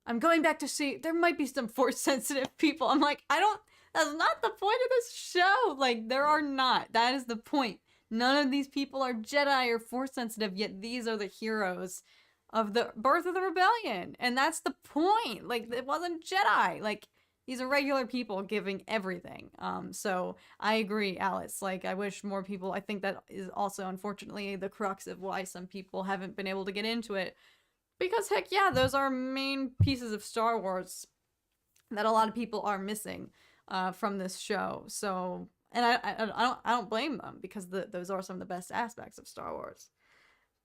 I'm going back to see, there might be some Force sensitive people. I'm like, that's not the point of this show. Like, there are not. That is the point. None of these people are Jedi or Force sensitive, yet these are the heroes of the birth of the rebellion. And that's the point. Like, it wasn't Jedi. Like, these are regular people giving everything. So I agree, Alice. Like, I wish more people, I think that is also, unfortunately, the crux of why some people haven't been able to get into it. Because, heck yeah, those are main pieces of Star Wars that a lot of people are missing from this show. So, and I don't blame them, because those are some of the best aspects of Star Wars.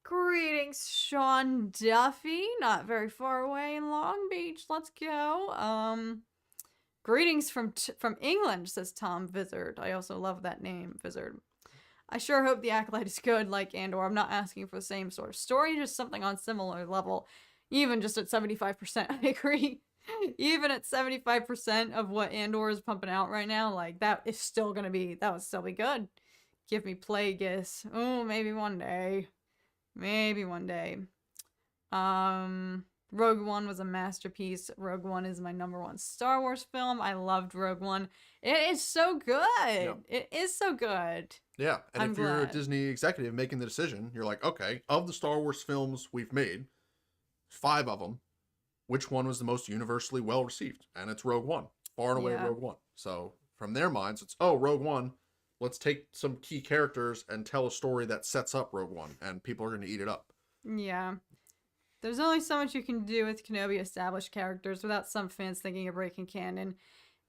Greetings, Sean Duffy, not very far away in Long Beach. Let's go. Greetings from England, says Tom Vizard. I also love that name, Vizard. I sure hope the Acolyte is good like Andor. I'm not asking for the same sort of story, just something on similar level. Even just at 75%, I agree. Even at 75% of what Andor is pumping out right now, like, that would still be good. Give me Plagueis. Oh, maybe one day. Maybe one day. Rogue One was a masterpiece. Rogue One is my #1 Star Wars film. I loved Rogue One. It is so good. Yep. It is so good. Yeah, and if you're a Disney executive making the decision, you're like, okay, of the Star Wars films we've made, 5 of them, which one was the most universally well received? And it's Rogue One. Far and away Rogue One. So from their minds, it's, oh, Rogue One, let's take some key characters and tell a story that sets up Rogue One, and people are going to eat it up. Yeah. There's only so much you can do with Kenobi established characters without some fans thinking of breaking canon.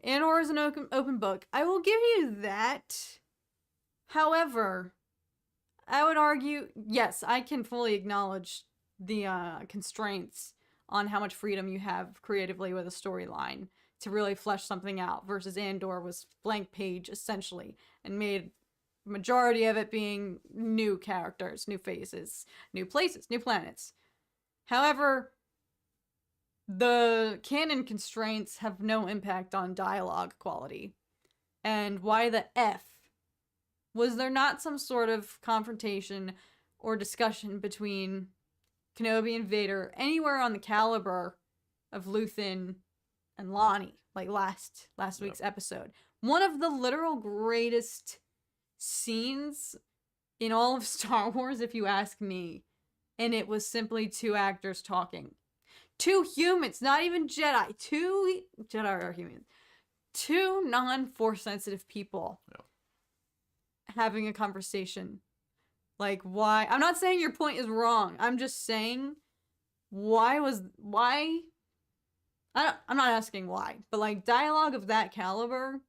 Andor is an open book. I will give you that. However, I would argue, yes, I can fully acknowledge the constraints on how much freedom you have creatively with a storyline to really flesh something out, versus Andor was blank page essentially, and made majority of it being new characters, new faces, new places, new planets. However, the canon constraints have no impact on dialogue quality. And why the F? Was there not some sort of confrontation or discussion between Kenobi and Vader anywhere on the caliber of Luthen and Lonnie, like last week's episode? One of the literal greatest scenes in all of Star Wars, if you ask me. And it was simply two actors talking. Two humans, not even Jedi. Two Jedi are humans. Two non-Force sensitive people having a conversation. Like, why? I'm not saying your point is wrong. I'm just saying, why? I'm not asking why, but like dialogue of that caliber,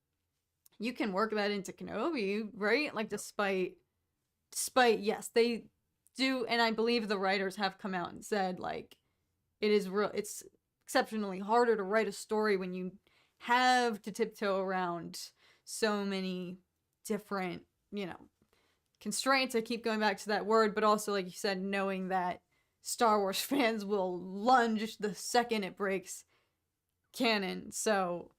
you can work that into Kenobi, right? Like, despite, yes, they do, and I believe the writers have come out and said, like, it's exceptionally harder to write a story when you have to tiptoe around so many different, constraints. I keep going back to that word, but also, like you said, knowing that Star Wars fans will lunge the second it breaks canon. So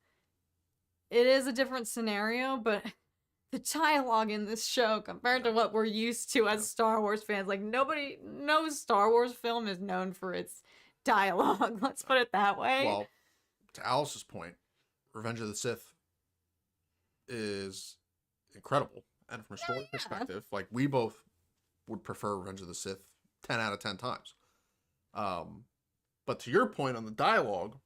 it is a different scenario, but the dialogue in this show compared to what we're used to as Star Wars fans, like no Star Wars film is known for its dialogue. Let's put it that way. Well, to Alice's point, Revenge of the Sith is incredible. And from a story perspective, like, we both would prefer Revenge of the Sith 10 out of 10 times. But to your point on the dialogue...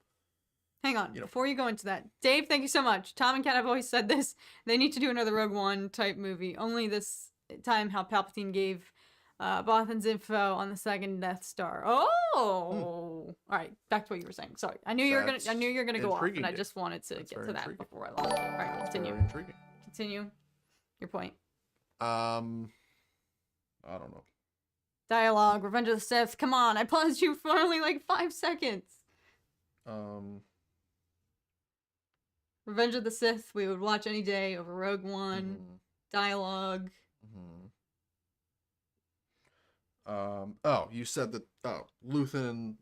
Hang on, before you go into that, Dave, thank you so much. Tom and Kat have always said this. They need to do another Rogue One type movie. Only this time how Palpatine gave Bothan's info on the second Death Star. All right, back to what you were saying. Sorry, I knew you were gonna go off, and I just wanted to get to that before I lost it. All right, continue. Very intriguing. Continue your point. I don't know. Dialogue, Revenge of the Sith. Come on, I paused you for only like 5 seconds. Revenge of the Sith, we would watch any day over Rogue One. Dialogue. You said that Luthen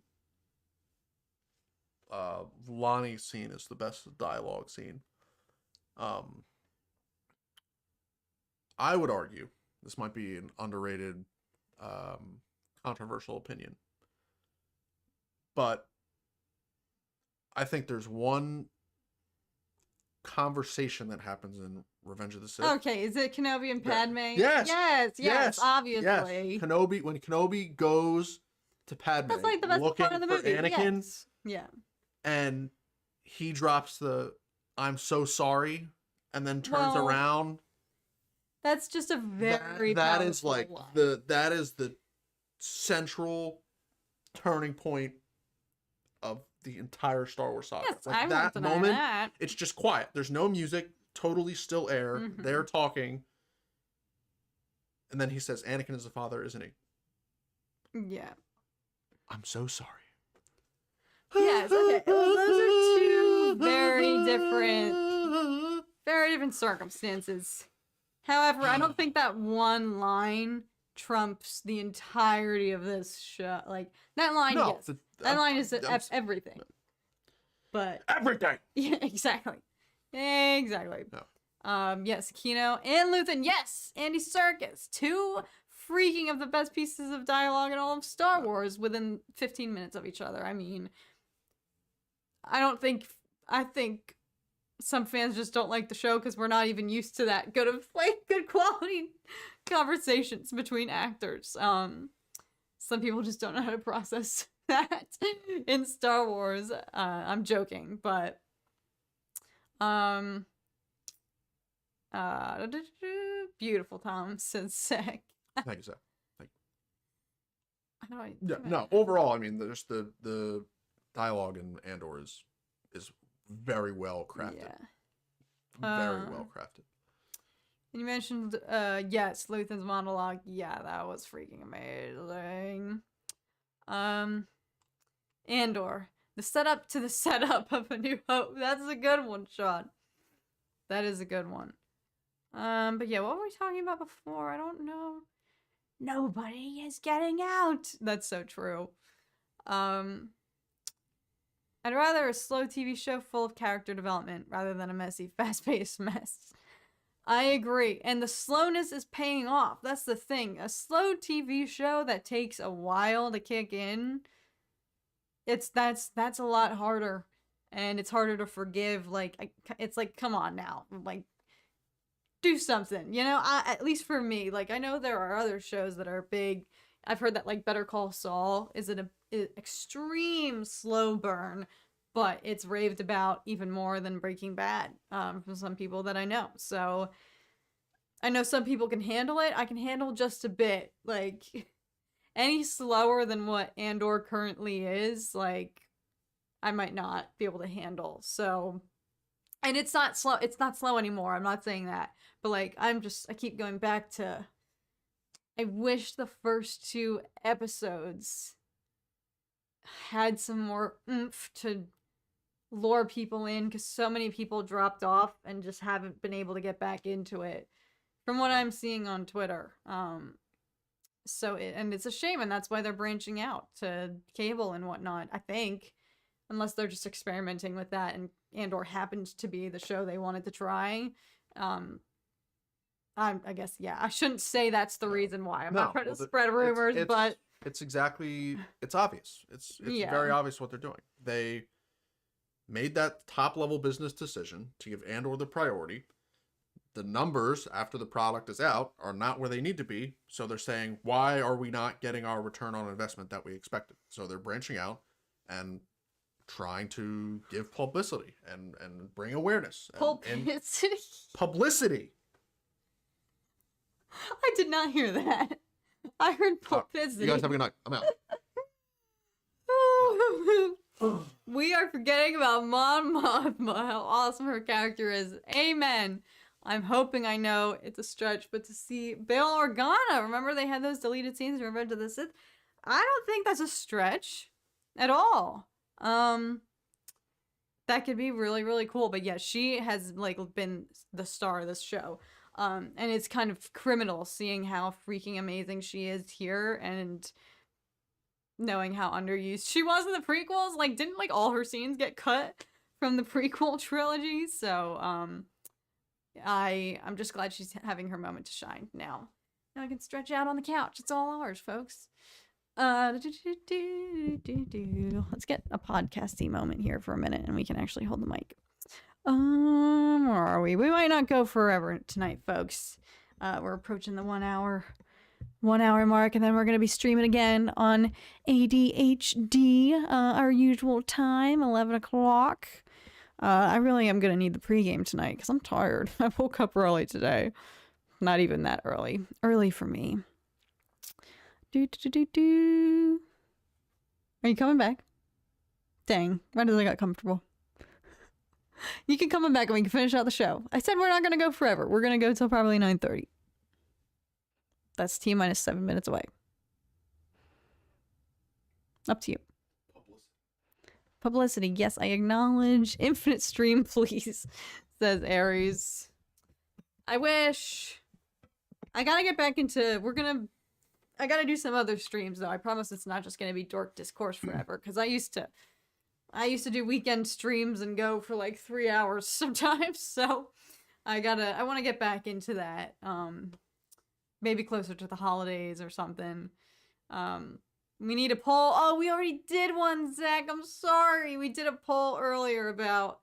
Lonnie scene is the best dialogue scene. I would argue, this might be an underrated, controversial opinion, but I think there's one conversation that happens in Revenge of the Sith. Okay, is it Kenobi and Padme? Yes, obviously. Yes. When Kenobi goes to Padme, that's like the best looking part of the movie. for Anakin, yeah, and he drops the "I'm so sorry," and then turns around. That's just a very that is like line. that is the central turning point of the entire Star Wars saga. Yes, like I that won't deny moment, that. it's just quiet. There's no music, totally still air. They're talking, and then he says, "Anakin is the father, isn't he?" Yeah. I'm so sorry. Yes. Okay. Well, those are two very different circumstances. However, I don't think that one line trumps the entirety of this show. Like, that line, No, yes. That line is everything. But... Everything! Yeah, exactly. Exactly. No. Yes, Kino and Luthen. Yes! Andy Serkis. Two freaking of the best pieces of dialogue in all of Star Wars within 15 minutes of each other. I mean... I think some fans just don't like the show because we're not even used to that good quality conversations between actors. Some people just don't know how to process that in Star Wars. I'm joking, but beautiful, Tom, says Zech. Thank you, Zach. How do I Yeah, no, overall, I mean, there's the dialogue in Andor is very well crafted. Yeah. Very well crafted. And you mentioned, yes, Luthen's monologue. Yeah, that was freaking amazing. Andor. The setup to the setup of A New Hope. That's a good one, Sean. That is a good one. But yeah, what were we talking about before? I don't know. Nobody is getting out. That's so true. I'd rather a slow TV show full of character development rather than a messy, fast-paced mess. I agree. And the slowness is paying off. That's the thing. A slow TV show that takes a while to kick in, that's a lot harder. And it's harder to forgive. Like, it's like, come on now. Like, do something. You know, at least for me. Like, I know there are other shows that are big. I've heard that, like, Better Call Saul is an extreme slow burn, but it's raved about even more than Breaking Bad from some people that I know. So I know some people can handle it. I can handle just a bit. Like, any slower than what Andor currently is, like, I might not be able to handle. So, and it's not slow. It's not slow anymore. I'm not saying that. But, like, I keep going back to, I wish the first 2 episodes had some more oomph to lure people in, because so many people dropped off and just haven't been able to get back into it from what I'm seeing on Twitter. So it's a shame, and that's why they're branching out to cable and whatnot, I think, unless they're just experimenting with that and Andor happened to be the show they wanted to try. I guess, yeah, I shouldn't say that's the reason why. I'm not trying to spread rumors, but it's exactly, it's obvious. It's very obvious what they're doing. They made that top level business decision to give Andor the priority. The numbers after the product is out are not where they need to be. So they're saying, why are we not getting our return on investment that we expected? So they're branching out and trying to give publicity and bring awareness. Publicity? Publicity. I did not hear that. I heard publicity. You guys have a good night. I'm out. We are forgetting about Mon Mothma, how awesome her character is. Amen. I'm hoping, I know it's a stretch, but to see Bail Organa, remember they had those deleted scenes in Revenge of the Sith? I don't think that's a stretch at all. That could be really, really cool. But yeah, she has like been the star of this show. And it's kind of criminal seeing how freaking amazing she is here and knowing how underused she was in the prequels. Like, didn't like all her scenes get cut from the prequel trilogy? So, I'm just glad she's having her moment to shine now. Now I can stretch out on the couch. It's all ours, folks. Let's get a podcasty moment here for a minute and we can actually hold the mic. Where are we? We might not go forever tonight, folks. We're approaching the 1 hour mark, and then we're going to be streaming again on ADHD, our usual time, 11 o'clock. I really am going to need the pregame tonight because I'm tired. I woke up early today. Not even that early. Early for me. Are you coming back? Dang, why did I get comfortable? You can come back and we can finish out the show. I said we're not going to go forever. We're going to go till probably 9:30. That's T-minus 7 minutes away. Up to you. Publicity. Yes, I acknowledge. Infinite stream, please, says Aries. I wish. I gotta get back into... I gotta do some other streams, though. I promise it's not just gonna be Dork Discourse forever, because I used to do weekend streams and go for like 3 hours sometimes, so I want to get back into that. Maybe closer to the holidays or something. We need a poll. Oh, we already did one, Zach. I'm sorry. We did a poll earlier about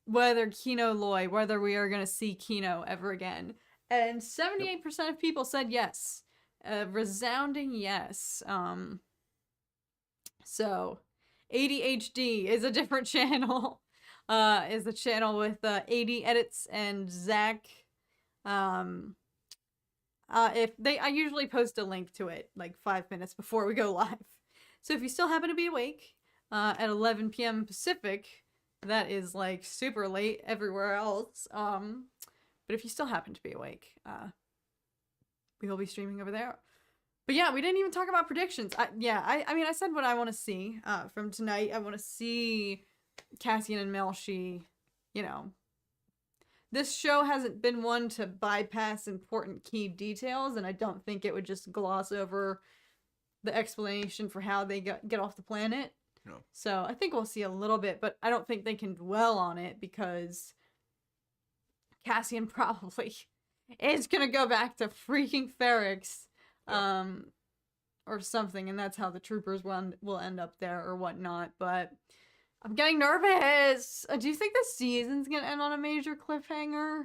whether Kino Loy, whether we are going to see Kino ever again. And 78% of people said yes. A resounding yes. So, ADHD is a different channel. Is a channel with 80 edits and Zach. I usually post a link to it like 5 minutes before we go live. So if you still happen to be awake at 11 p.m. Pacific, that is like super late everywhere else. But if you still happen to be awake, we will be streaming over there. But yeah, we didn't even talk about predictions. I mean, I said what I want to see from tonight. I want to see Cassian and Melshi, you know. This show hasn't been one to bypass important key details, and I don't think it would just gloss over the explanation for how they get off the planet. No. So I think we'll see a little bit, but I don't think they can dwell on it because Cassian probably is going to go back to freaking Ferrix or something, and that's how the troopers will end up there or whatnot. But I'm getting nervous. Do you think the season's going to end on a major cliffhanger?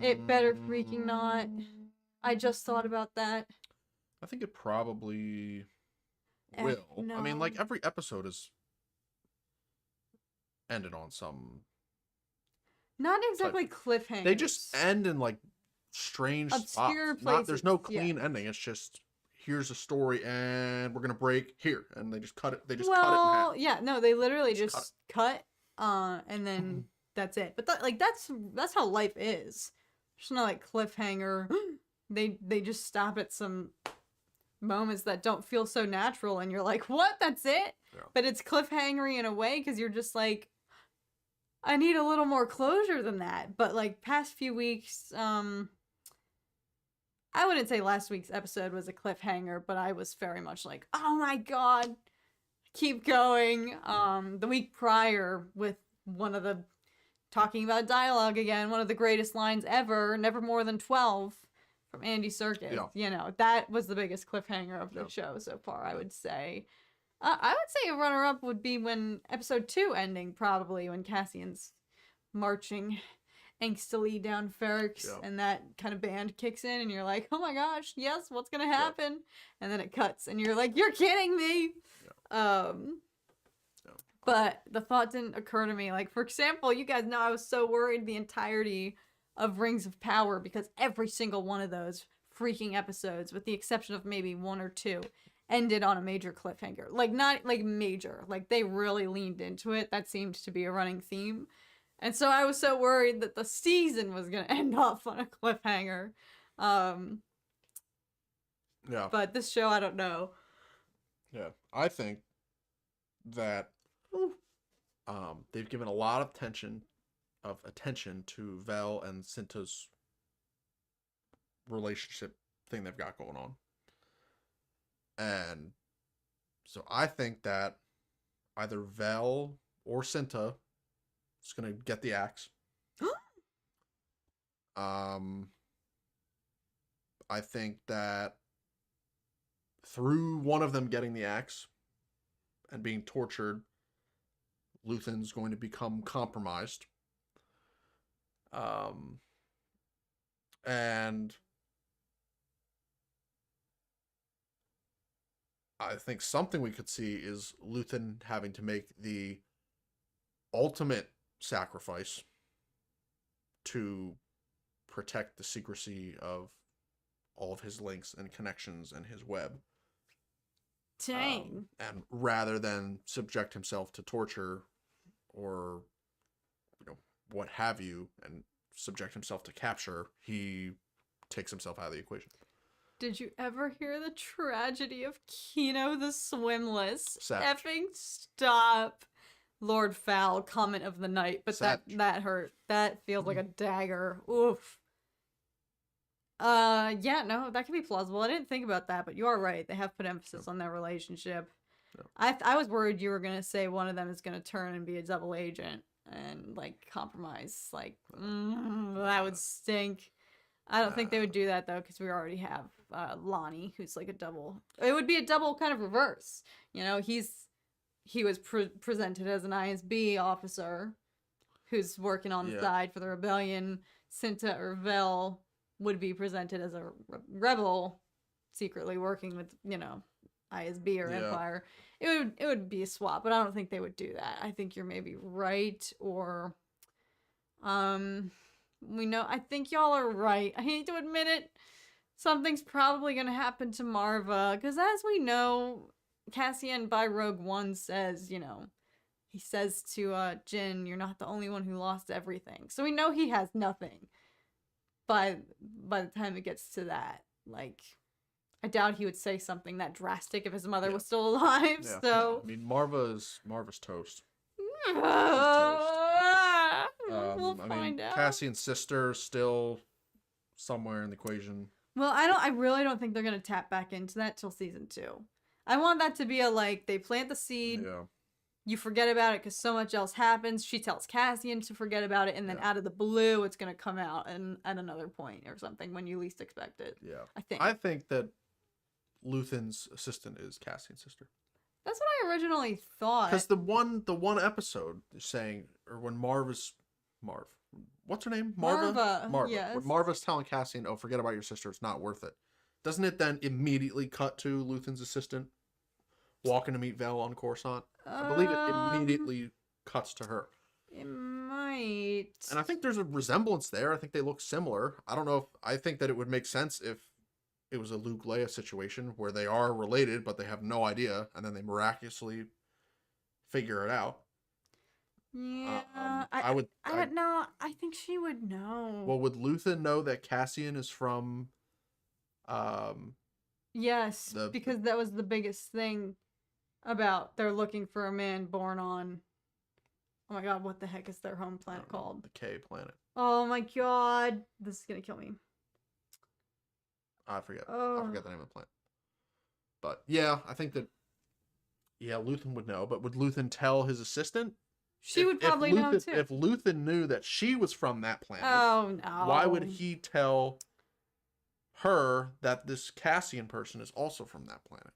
It better freaking not. I just thought about that. I think it probably will. No. I mean, like, every episode is ended on some... Not exactly cliffhangers. They just end in, like, strange obscure spots. places. There's no clean ending. It's just, here's a story, and we're going to break here. And they just cut it. They just cut it in half. Yeah, no, they literally just cut and then that's it. But that's how life is. There's no, like, cliffhanger. They just stop at some moments that don't feel so natural, and you're like, what? That's it? Yeah. But But it's cliffhangery in a way because you're just like, I need a little more closure than that. But like past few weeks, I wouldn't say last week's episode was a cliffhanger, but I was very much like, oh my god, keep going. The week prior with one of the talking about dialogue again, one of the greatest lines ever, never more than 12 from Andy Serkis. Yeah. You know, that was the biggest cliffhanger of the show so far, I would say. I would say a runner-up would be when episode 2 ending, probably, when Cassian's marching angstily down Ferrix, and that kind of band kicks in, and you're like, oh my gosh, yes, what's gonna happen? And then it cuts, and you're like, you're kidding me! But the thought didn't occur to me. Like, for example, you guys know I was so worried the entirety of Rings of Power because every single one of those freaking episodes, with the exception of maybe 1 or 2, ended on a major cliffhanger. Like, not, like, major. Like, they really leaned into it. That seemed to be a running theme. And so I was so worried that the season was going to end off on a cliffhanger. yeah. But this show, I don't know. Yeah. I think that they've given a lot of attention to Vel and Cinta's relationship thing they've got going on. And so I think that either Vel or Cinta is going to get the axe. I think that through one of them getting the axe and being tortured, Luthen's going to become compromised. And I think something we could see is Luthen having to make the ultimate sacrifice to protect the secrecy of all of his links and connections and his web. Dang. And rather than subject himself to torture or, what have you, and subject himself to capture, he takes himself out of the equation. Did you ever hear the tragedy of Kino the Swimless? Savage. Effing stop. Lord Fowl, comment of the night, but Savage. that hurt. That feels like a dagger. Oof. Yeah, no, that could be plausible. I didn't think about that, but you are right. They have put emphasis on their relationship. Yeah. I was worried you were gonna say one of them is gonna turn and be a double agent and like compromise. Like, that would stink. I don't think they would do that though, because we already have Lonnie, who's like a double. It would be a double kind of reverse. He was presented as an ISB officer who's working on the side for the rebellion. Cinta or Vel would be presented as a rebel secretly working with, ISB or Empire. It would be a swap, but I don't think they would do that. I think you're maybe right, or I think y'all are right. I hate to admit it. Something's probably going to happen to Marva, because as we know, Cassian by Rogue One says, he says to Jin, you're not the only one who lost everything. So we know he has nothing by the time it gets to that. Like, I doubt he would say something that drastic if his mother was still alive. Yeah. So No, I mean, Marva's toast. we'll I mean, find out. Cassian's sister still somewhere in the equation. Well, I really don't think they're gonna tap back into that till season 2. I want that to be a like they plant the seed, Yeah. you forget about it because so much else happens. She tells Cassian to forget about it, and then out of the blue, it's gonna come out and at another point or something when you least expect it. Yeah. I I think that Luthen's assistant is Cassian's sister. That's what I originally thought. Because the one episode is saying, or when Marv, what's her name? Marva. Yes. When Marva's telling Cassian, "Oh, forget about your sister. It's not worth it." Doesn't it then immediately cut to Luthen's assistant walking to meet Vel on Coruscant? I believe it immediately cuts to her. It might. And I think there's a resemblance there. I think they look similar. I don't know if I think that it would make sense if it was a Luke Leia situation where they are related, but they have no idea, and then they miraculously figure it out. Yeah, I don't know. I think she would know. Well, would Luthen know that Cassian is from? Yes, because that was the biggest thing about they're looking for a man born on. Oh my god, what the heck is their home planet called? The K planet. Oh my god, this is gonna kill me. I forget the name of the planet. But yeah, I think that Luthen would know. But would Luthen tell his assistant? She would probably know too. If Luthen knew that she was from that planet, oh no, why would he tell her that this Cassian person is also from that planet?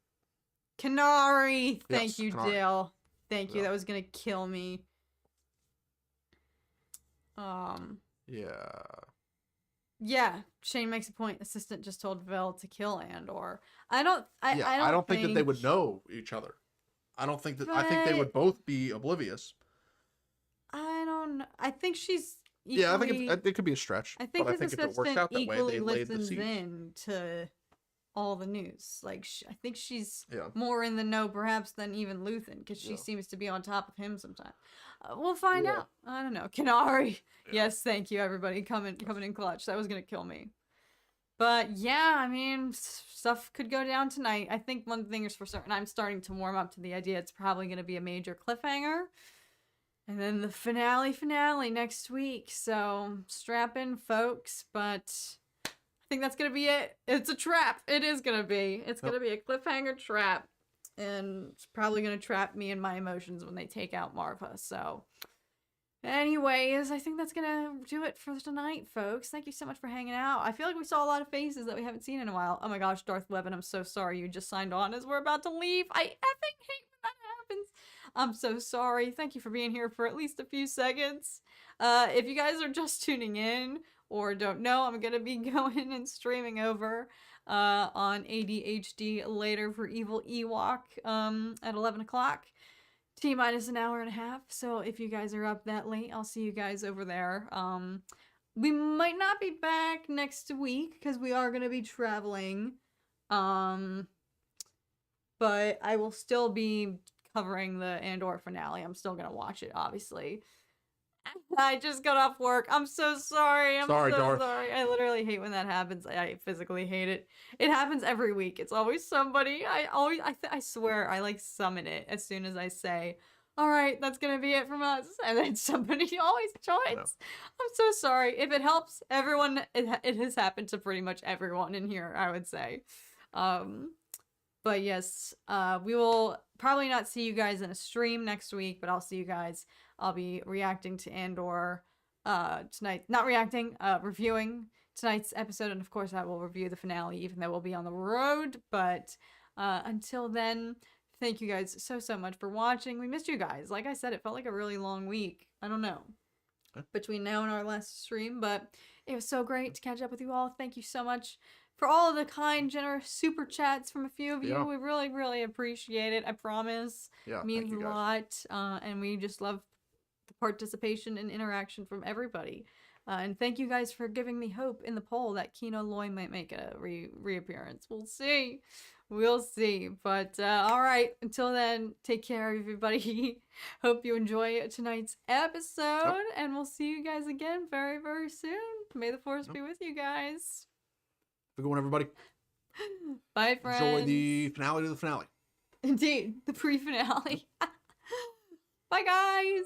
Kanari, thank you, Kanari. Dale. Thank you. That was gonna kill me. Yeah, Shane makes a point. Assistant just told Vel to kill Andor. I don't think that they would know each other. I don't think that. I think they would both be oblivious. I don't know. I think she's equally, yeah. I think it could be a stretch. I think but his I think if it works assistant out that way, equally they laid the listens seeds. in to all the news. Like I think she's Yeah. more in the know perhaps than even Luthen because she seems to be on top of him sometimes. We'll find out. I don't know. Kanari. Yes, thank you everybody coming in clutch. That was gonna kill me. But yeah, I mean, stuff could go down tonight. I think one thing is for certain. I'm starting to warm up to the idea it's probably going to be a major cliffhanger. And then the finale next week. So strap in, folks. But I think that's going to be it. It's a trap. It is going to be. It's going to be a cliffhanger trap. And it's probably going to trap me in my emotions when they take out Marva. So anyways, I think that's gonna do it for tonight, folks. Thank you so much for hanging out. I feel like we saw a lot of faces that we haven't seen in a while. Oh my gosh, Darth Vegas, I'm so sorry you just signed on as we're about to leave. I effing hate when that happens. I'm so sorry. Thank you for being here for at least a few seconds. If you guys are just tuning in or don't know, I'm gonna be going and streaming over on ADHD later for Evil Ewok at 11 o'clock. T-minus an hour and a half, so if you guys are up that late, I'll see you guys over there. We might not be back next week, because we are going to be traveling, but I will still be covering the Andor finale. I'm still going to watch it, obviously. I just got off work. I'm so sorry. I'm so Darth. sorry. I literally hate when that happens. I physically hate it. It happens every week. It's always somebody. I swear I like summon it as soon as I say, all right, that's going to be it from us. And then somebody always joins. I'm so sorry. If it helps everyone, it has happened to pretty much everyone in here, I would say. But yes, we will probably not see you guys in a stream next week, but I'll see you guys. I'll be reacting to Andor tonight. Not reacting, reviewing tonight's episode. And of course, I will review the finale, even though we'll be on the road. But until then, thank you guys so much for watching. We missed you guys. Like I said, it felt like a really long week. I don't know. Between now and our last stream. But it was so great to catch up with you all. Thank you so much for all of the kind, generous super chats from a few of you. Yeah. We really appreciate it. I promise. Yeah, It means thank you a guys. lot. And we just love the participation and interaction from everybody. And thank you guys for giving me hope in the poll that Kino Loy might make a reappearance. We'll see. We'll see. But all right. Until then, take care, everybody. Hope you enjoy tonight's episode. And we'll see you guys again very soon. May the force be with you guys. Have a good one, everybody. Bye, friends. Enjoy the finale to the finale. Indeed, the pre-finale. Bye, guys.